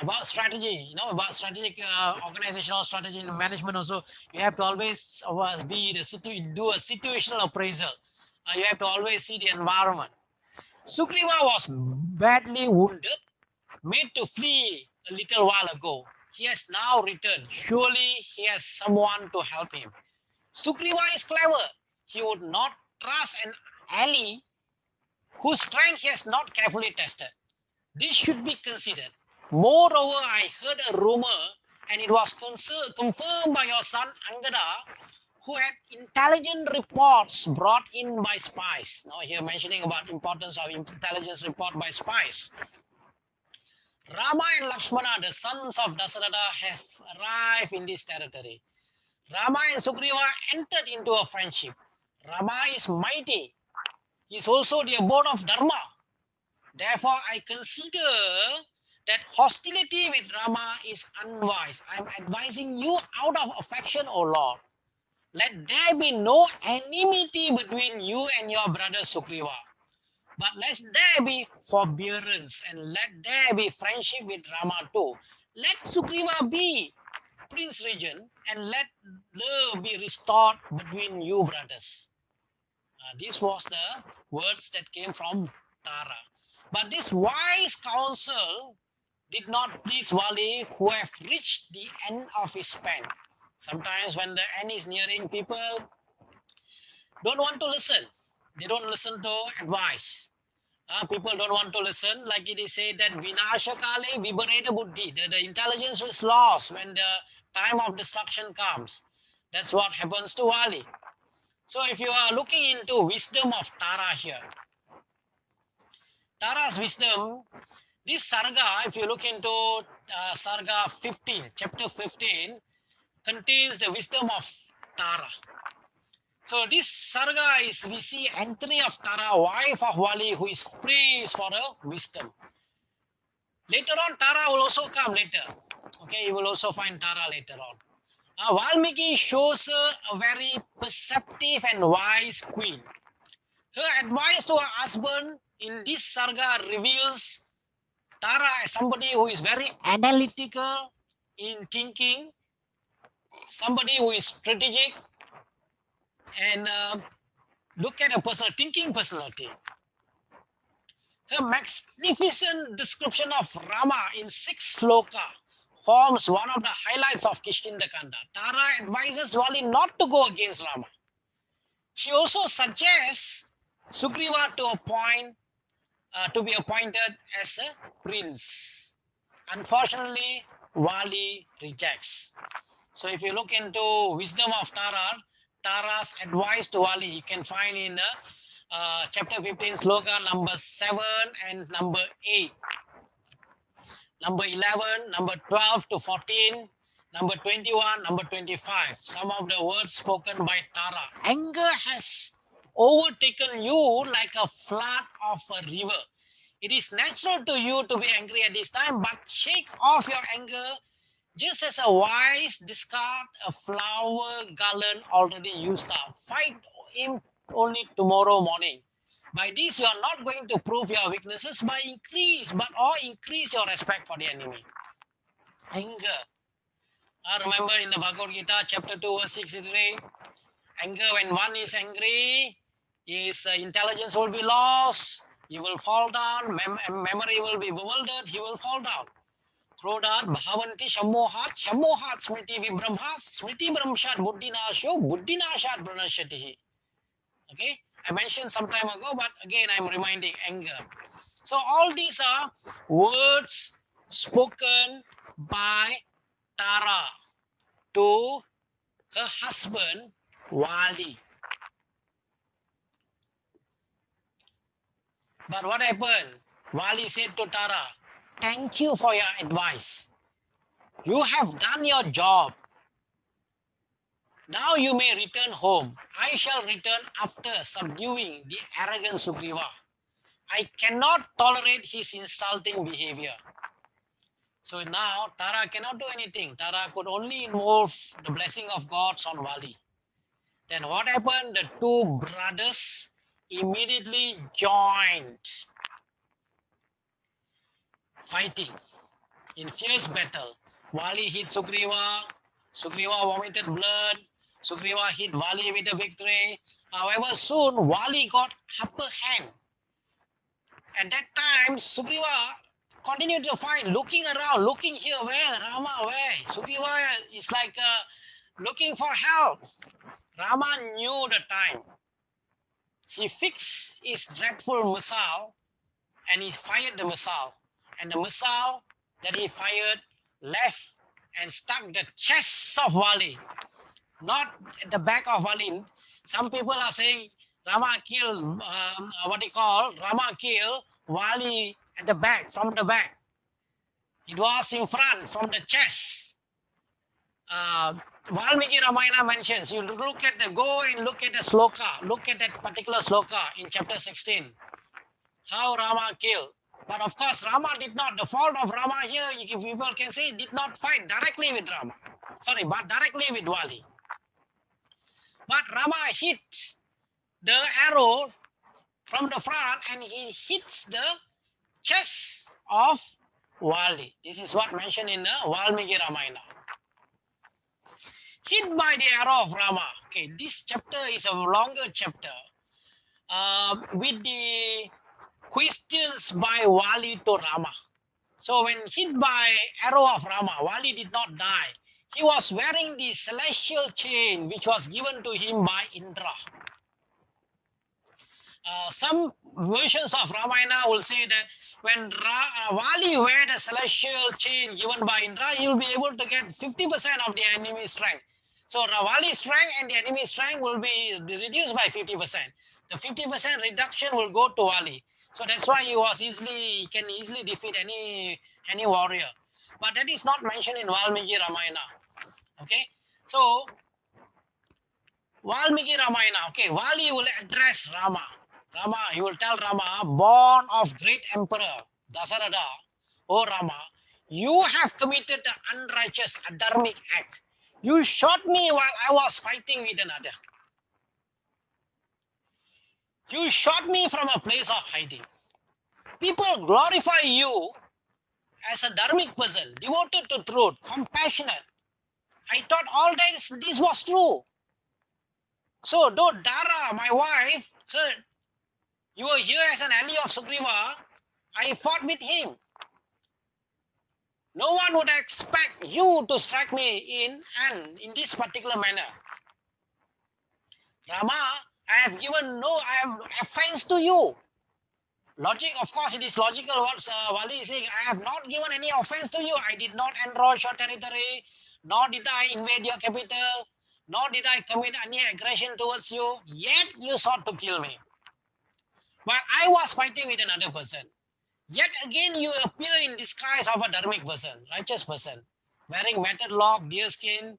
About strategy, about strategic organizational strategy and management also, you have to always do a situational appraisal. You have to always see the environment. Sugriva was badly wounded, made to flee a little while ago. He has now returned. Surely he has someone to help him. Sugriva is clever. He would not trust an ally whose strength he has not carefully tested. This should be considered. Moreover, I heard a rumor, and it was confirmed by your son Angada, who had intelligent reports brought in by spies. Now here mentioning about importance of intelligence report by spies. Rama and Lakshmana, the sons of Dasaratha, have arrived in this territory. Rama and Sugriva entered into a friendship. Rama is mighty He is also the abode of Dharma. Therefore, I consider that hostility with Rama is unwise. I am advising you out of affection, O Lord. Let there be no enmity between you and your brother Sugriva. But let there be forbearance and let there be friendship with Rama too. Let Sugriva be Prince Regent and let love be restored between you brothers. This was the words that came from Tara. But this wise counsel did not please Wali, who have reached the end of his span. Sometimes when the end is nearing, people don't want to listen. They don't listen to advice. People don't want to listen. Like it is said that Vinashakale Vibareta Buddhi, the intelligence is lost when the time of destruction comes. That's what happens to Wali. So if you are looking into wisdom of Tara here, Tara's wisdom, this Sarga, if you look into Sarga 15, chapter 15, contains the wisdom of Tara. So this Sarga is, we see entry of Tara, wife of Wali, who is praised for her wisdom. Later on, Tara will also come later. Okay, you will also find Tara later on. Valmiki shows her a very perceptive and wise queen. Her advice to her husband in this Sarga reveals Tara as somebody who is very analytical in thinking, somebody who is strategic, and look at a personal thinking personality. Her magnificent description of Rama in 6 sloka forms one of the highlights of Kishkindakanda. Tara advises Wali not to go against Rama. She also suggests Sugriva to be appointed as a prince. Unfortunately, Wali rejects. So if you look into wisdom of Tara, Tara's advice to Wali, you can find in chapter 15, sloka number 7 and number 8. Number 11, number 12 to 14, number 21, number 25. Some of the words spoken by Tara. Anger has overtaken you like a flood of a river. It is natural to you to be angry at this time, but shake off your anger just as a wise discard a flower garland already used up. Fight him only tomorrow morning. By this, you are not going to prove your weaknesses by increase your respect for the enemy. Anger. I remember in the Bhagavad Gita, chapter 2, verse 63, anger, when one is angry, his intelligence will be lost, he will fall down, memory will be bewildered, he will fall down. Krodhat bhavanti shammohat, shammohat smriti vibramhat, smriti bramshat buddhinasho, buddhinashat pranashyatihi. Okay, I mentioned some time ago, but again I'm reminding anger. So all these are words spoken by Tara to her husband Wali. But what happened? Wali said to Tara, thank you for your advice. You have done your job. Now you may return home. I shall return after subduing the arrogant Sugriva. I cannot tolerate his insulting behavior. So now Tara cannot do anything. Tara could only involve the blessing of gods on Wali. Then what happened? The two brothers immediately joined fighting in fierce battle. Wali hit Sugriva. Sugriva vomited blood. Sugriva hit Wali with a victory. However, soon Wali got upper hand. At that time, Sugriva continued to fight, looking around, looking here, where, Rama, where? Sugriva is like looking for help. Rama knew the time. He fixed his dreadful missile and he fired the missile. And the missile that he fired left and struck the chest of Wali, not at the back of Wali. Some people are saying Rama killed, Rama killed Wali at the back, from the back. It was in front, from the chest. Valmiki Ramayana mentions, you look at the, go and look at the sloka, look at that particular sloka in chapter 16, how Rama killed. But of course, Rama did not, the fault of Rama here, people can say, did not fight directly with Rama. Sorry, but directly with Wali. But Rama hit the arrow from the front and he hits the chest of Wali. This is what mentioned in the Valmiki Ramayana. Hit by the arrow of Rama. Okay, this chapter is a longer chapter with the questions by Wali to Rama. So when hit by arrow of Rama, Wali did not die. He was wearing the celestial chain which was given to him by Indra. Some versions of Ramayana will say that when Wali wear the celestial chain given by Indra, he will be able to get 50% of the enemy strength. So Wali's strength and the enemy strength will be reduced by 50%. The 50% reduction will go to Wali. So that's why he can easily defeat any warrior. But that is not mentioned in Valmiki Ramayana. Okay, so Valmiki Ramayana. Okay, Wali will address Rama. He will tell Rama, born of great emperor Dasarada, O Rama, you have committed an unrighteous, adharmic act. You shot me while I was fighting with another. You shot me from a place of hiding. People glorify you as a dharmic person, devoted to truth, compassionate. I thought all this was true. So though Dara, my wife, heard you were here as an ally of Sugriva, I fought with him. No one would expect you to strike me in this particular manner. Rama, I have offense to you. Logic, of course, it is logical what Wali is saying. I have not given any offense to you. I did not encroach your territory, nor did I invade your capital, nor did I commit any aggression towards you. Yet you sought to kill me. While I was fighting with another person. Yet again you appear in disguise of a dharmic person, righteous person, wearing matted lock, deer skin,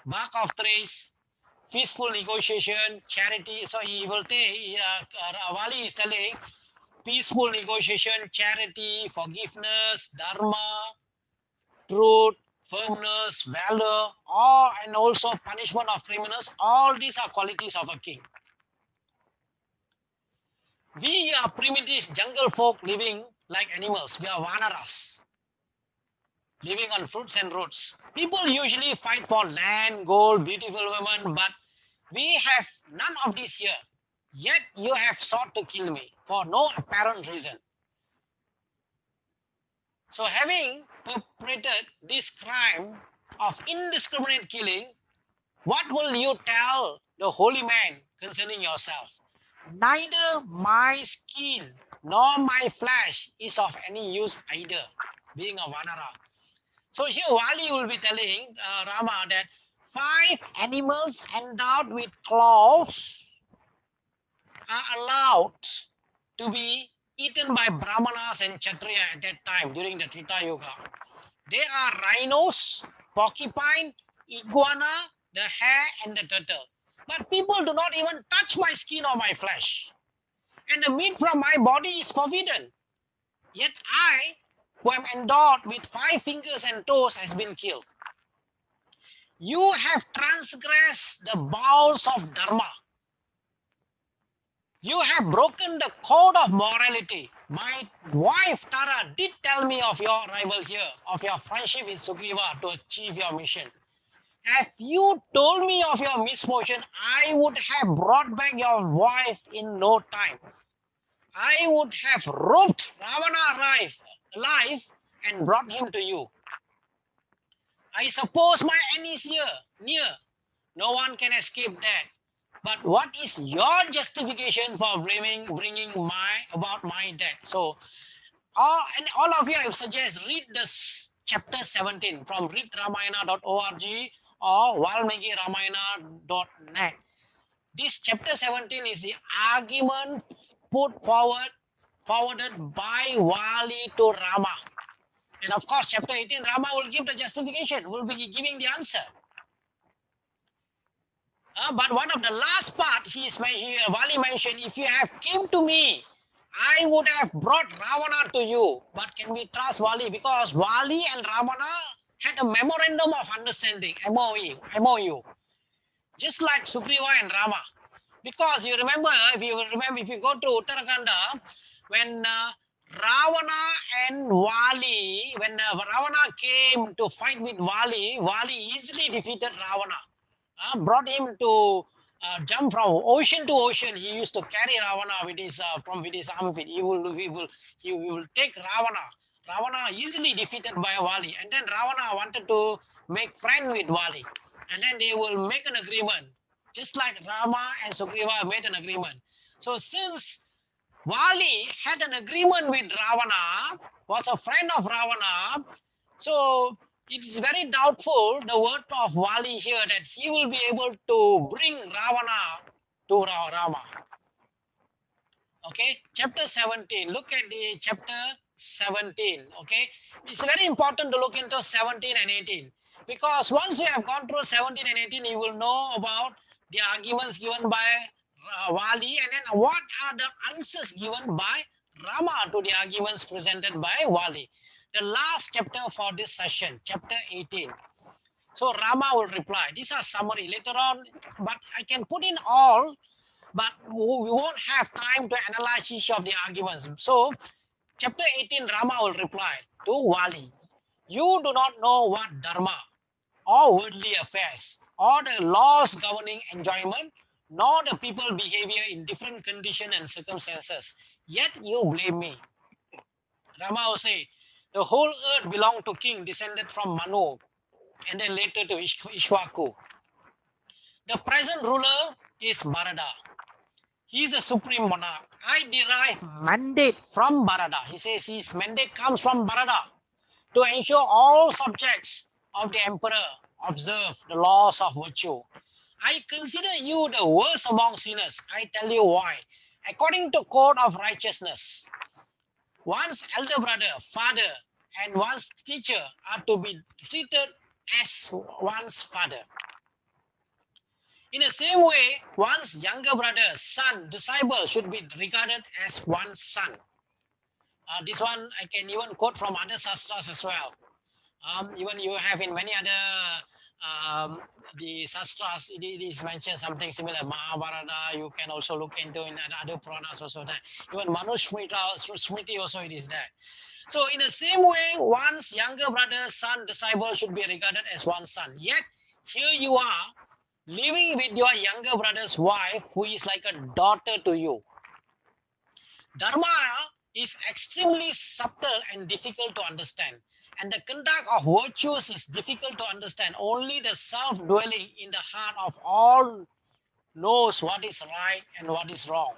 bark of trees, peaceful negotiation, charity. So he will take, Wali is telling, peaceful negotiation, charity, forgiveness, dharma, truth, firmness, valor, and also punishment of criminals. All these are qualities of a king. We are primitive jungle folk living like animals. We are vanaras, living on fruits and roots. People usually fight for land, gold, beautiful women, but we have none of this here. Yet you have sought to kill me for no apparent reason. So having perpetrated this crime of indiscriminate killing, what will you tell the holy man concerning yourself? Neither my skin nor my flesh is of any use either, being a Vanara. So here Wali will be telling Rama that 5 animals endowed with claws are allowed to be eaten by Brahmanas and Kshatriya at that time during the Treta Yuga. They are rhinos, porcupine, iguana, the hare and the turtle. But people do not even touch my skin or my flesh. And the meat from my body is forbidden. Yet I, who am endowed with 5 fingers and toes, has been killed. You have transgressed the bounds of Dharma. You have broken the code of morality. My wife Tara did tell me of your arrival here, of your friendship with Sugriva to achieve your mission. If you told me of your misfortune, I would have brought back your wife in no time. I would have roped Ravana alive and brought him to you. I suppose my end is near. No one can escape that. But what is your justification for bringing about my death? So, all of you, I suggest read this chapter 17 from readramayana.org or valmikiramayana.net. This chapter 17 is the argument forwarded by Wali to Rama. And of course, chapter 18, Rama will give the justification, will be giving the answer. But one of the last part, Vali mentioned, if you have came to me, I would have brought Ravana to you. But can we trust Vali? Because Vali and Ravana had a memorandum of understanding, MOU, just like Sugriva and Rama. Because you remember, if you go to Uttarakanda, when Ravana and Vali, when Ravana came to fight with Vali, Vali easily defeated Ravana. Brought him to jump from ocean to ocean. He used to carry Ravana with his armpit. He will take Ravana. Ravana easily defeated by Vali, and then Ravana wanted to make friend with Vali, and then they will make an agreement, just like Rama and Sugriva made an agreement. So since Vali had an agreement with Ravana, was a friend of Ravana, so it is very doubtful the word of Vali here that he will be able to bring Ravana to Rama. Okay, chapter 17. Look at the chapter 17. Okay, it's very important to look into 17 and 18 because once you have gone through 17 and 18, you will know about the arguments given by Vali and then what are the answers given by Rama to the arguments presented by Vali. The last chapter for this session, chapter 18. So Rama will reply. These are summary later on, but I can put in all, but we won't have time to analyze each of the arguments. So chapter 18, Rama will reply to Vali. You do not know what dharma or worldly affairs or the laws governing enjoyment, nor the people behavior in different conditions and circumstances. Yet you blame me. Rama will say, the whole earth belonged to king descended from Manu and then later to Ishwaku. The present ruler is Bharata. He is a supreme monarch. I derive mandate from Bharata. He says his mandate comes from Bharata to ensure all subjects of the emperor observe the laws of virtue. I consider you the worst among sinners. I tell you why. According to code of righteousness, one's elder brother, father, and one's teacher are to be treated as one's father. In the same way, one's younger brother, son, disciple should be regarded as one's son. This one I can even quote from other sastras as well. Even you have in many other the sastras, it is mentioned something similar. Mahabharata, you can also look into in other Puranas also that. Even Smriti also it is there. So in the same way, one's younger brother, son, disciple should be regarded as one son. Yet here you are living with your younger brother's wife, who is like a daughter to you. Dharma is extremely subtle and difficult to understand. And the conduct of virtues is difficult to understand. Only the self-dwelling in the heart of all knows what is right and what is wrong.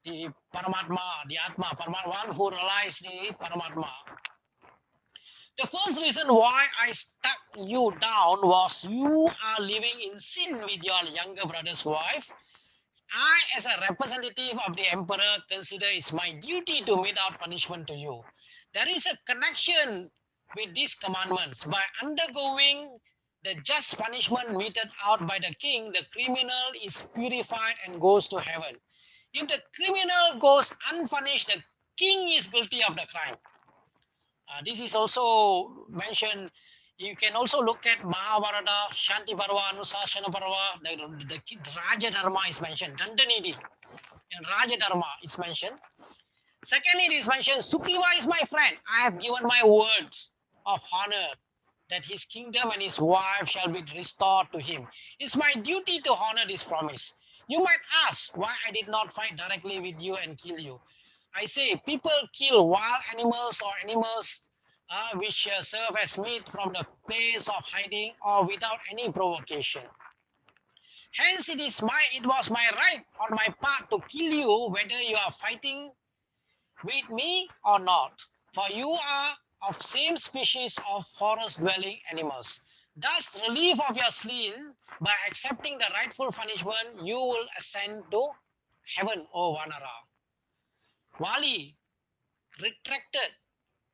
The Paramatma, the Atma, one who realizes the Paramatma. The first reason why I stuck you down was you are living in sin with your younger brother's wife. I, as a representative of the emperor, consider it's my duty to mete out punishment to you. There is a connection with these commandments. By undergoing the just punishment meted out by the king, the criminal is purified and goes to heaven. If the criminal goes unpunished, the king is guilty of the crime. This is also mentioned. You can also look at Mahabharata, Shanti Parva, Anusashana Parva, the Raja Dharma is mentioned, Dandanidhi, and Raja Dharma is mentioned. Secondly, it is mentioned, Sugriva is my friend. I have given my words of honor that his kingdom and his wife shall be restored to him. It's my duty to honor this promise. You might ask why I did not fight directly with you and kill you. I say people kill wild animals or animals which serve as meat from the place of hiding or without any provocation. Hence, it was my right on my part to kill you whether you are fighting with me or not, for you are of same species of forest-dwelling animals. Thus, relief of your sin by accepting the rightful punishment, you will ascend to heaven, O Vanara. Vali retracted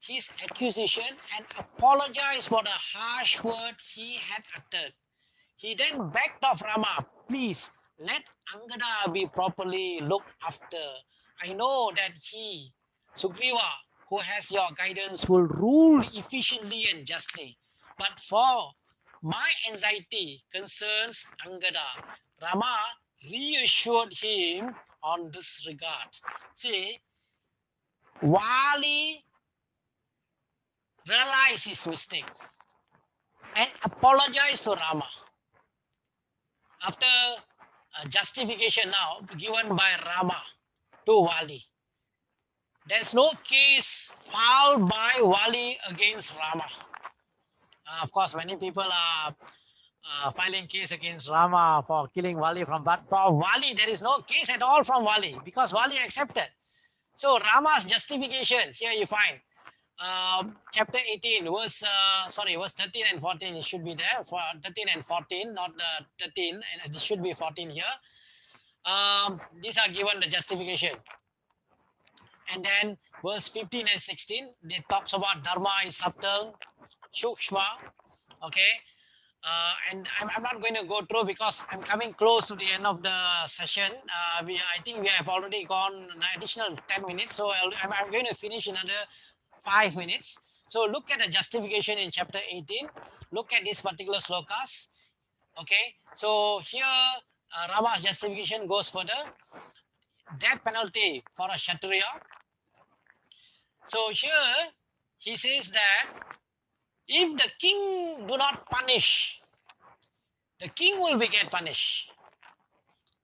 his accusation and apologized for the harsh word he had uttered. He then begged of Rama, please let Angada be properly looked after. I know that he, Sugriva, who has your guidance, will rule efficiently and justly. But for my anxiety concerns Angada, Rama reassured him on this regard. See, Wali realized his mistake and apologized to Rama. After justification now given by Rama to Wali, there's no case filed by Wali against Rama. Of course, many people are filing case against Rama for killing Wali but for Wali, there is no case at all from Wali because Wali accepted. So Rama's justification, here you find chapter 18, verse 13 and 14, it should be there, for 13 and 14, not 13, and it should be 14 here. These are given the justification. And then verse 15 and 16, it talks about Dharma is subtle, Shukshma, okay. And I'm not going to go through because I'm coming close to the end of the session. I think we have already gone an additional 10 minutes. So I'm going to finish another 5 minutes. So look at the justification in chapter 18. Look at this particular slokas. Okay. So here Rama's justification goes further. Death penalty for a Kshatriya. So here he says that if the king do not punish, the king will be get punished.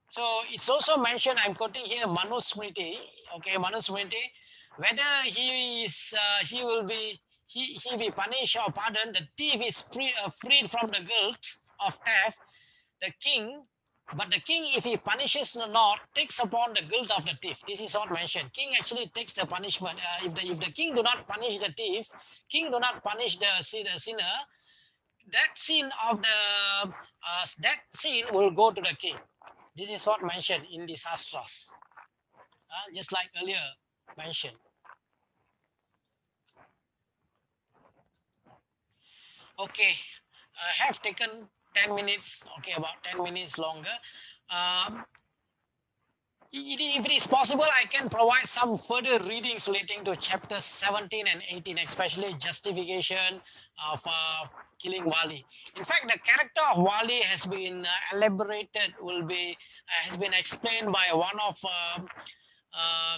So it's also mentioned, I'm quoting here Manusmriti, okay, Manusmriti, whether he will be he be punished or pardoned, the thief is freed from the guilt of theft, the king, but the king, if he punishes not, takes upon the guilt of the thief. This is what mentioned. King actually takes the punishment. If the king do not punish the thief, king do not punish the sinner, that sin of the that sin will go to the king. This is what mentioned in the Sastras, just like earlier mentioned. Okay, I have taken 10 minutes, okay, about 10 minutes longer. If it is possible, I can provide some further readings relating to chapters 17 and 18, especially justification of killing Wali. In fact, the character of Wali has been elaborated, has been explained by one of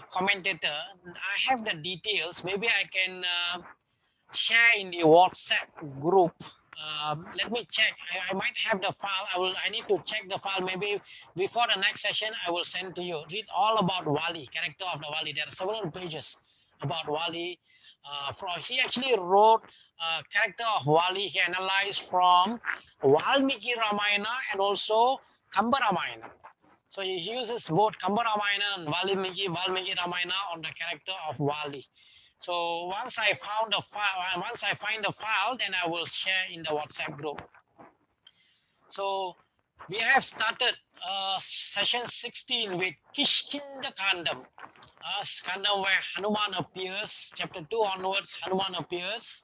commentator. I have the details. Maybe I can share in the WhatsApp group. Let me check. I might have the file. I need to check the file. Maybe before the next session, I will send to you. Read all about Wali, character of the Wali. There are several pages about Wali. He actually wrote character of Wali. He analyzed from Valmiki Ramayana and also Kamba Ramayana. So he uses both Kamba Ramayana and Valmiki Ramayana on the character of Wali. So once I find the file, then I will share in the WhatsApp group. So we have started session 16 with Kishkinda Kandam. Kandam where Hanuman appears, chapter 2 onwards, Hanuman appears.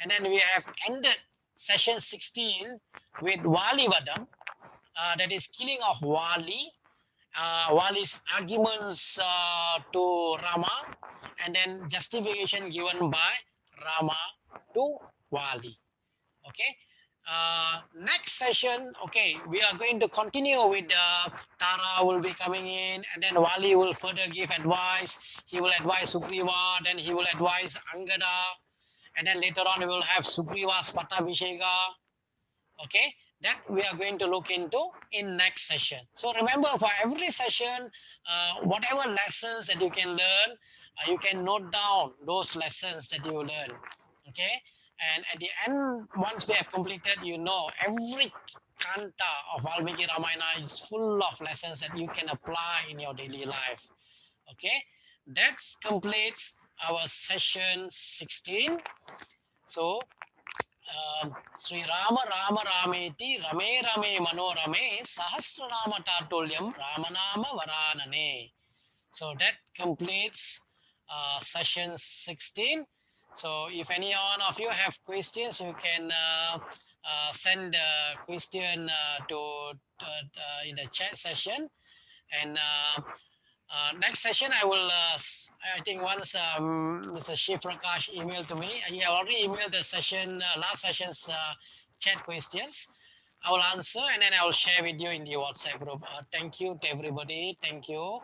And then we have ended session 16 with Wali Vadam, that is killing of Wali. Wali's arguments to Rama, and then justification given by Rama to Wali. Okay. Next session, okay, we are going to continue with Tara will be coming in, and then Wali will further give advice. He will advise Sugriva, then he will advise Angada, and then later on we will have Sugriva's Pattabhisheka. Okay, that we are going to look into in next session. So remember, for every session, whatever lessons that you can learn, you can note down those lessons that you learn. Okay, and at the end, once we have completed, every kanta of Valmiki Ramayana is full of lessons that you can apply in your daily life. Okay, that completes our session 16. So Sri Rama Rama Rameti Rame Rame Manorame Sahasranama Tatulyam Ramanama Varanane. So that completes session 16. So if any one of you have questions, you can send the question in the chat session. And next session, I will, I think once Mr. Shiv Prakash emailed to me, he already emailed the session, last session's chat questions. I will answer and then I will share with you in the WhatsApp group. Thank you to everybody. Thank you.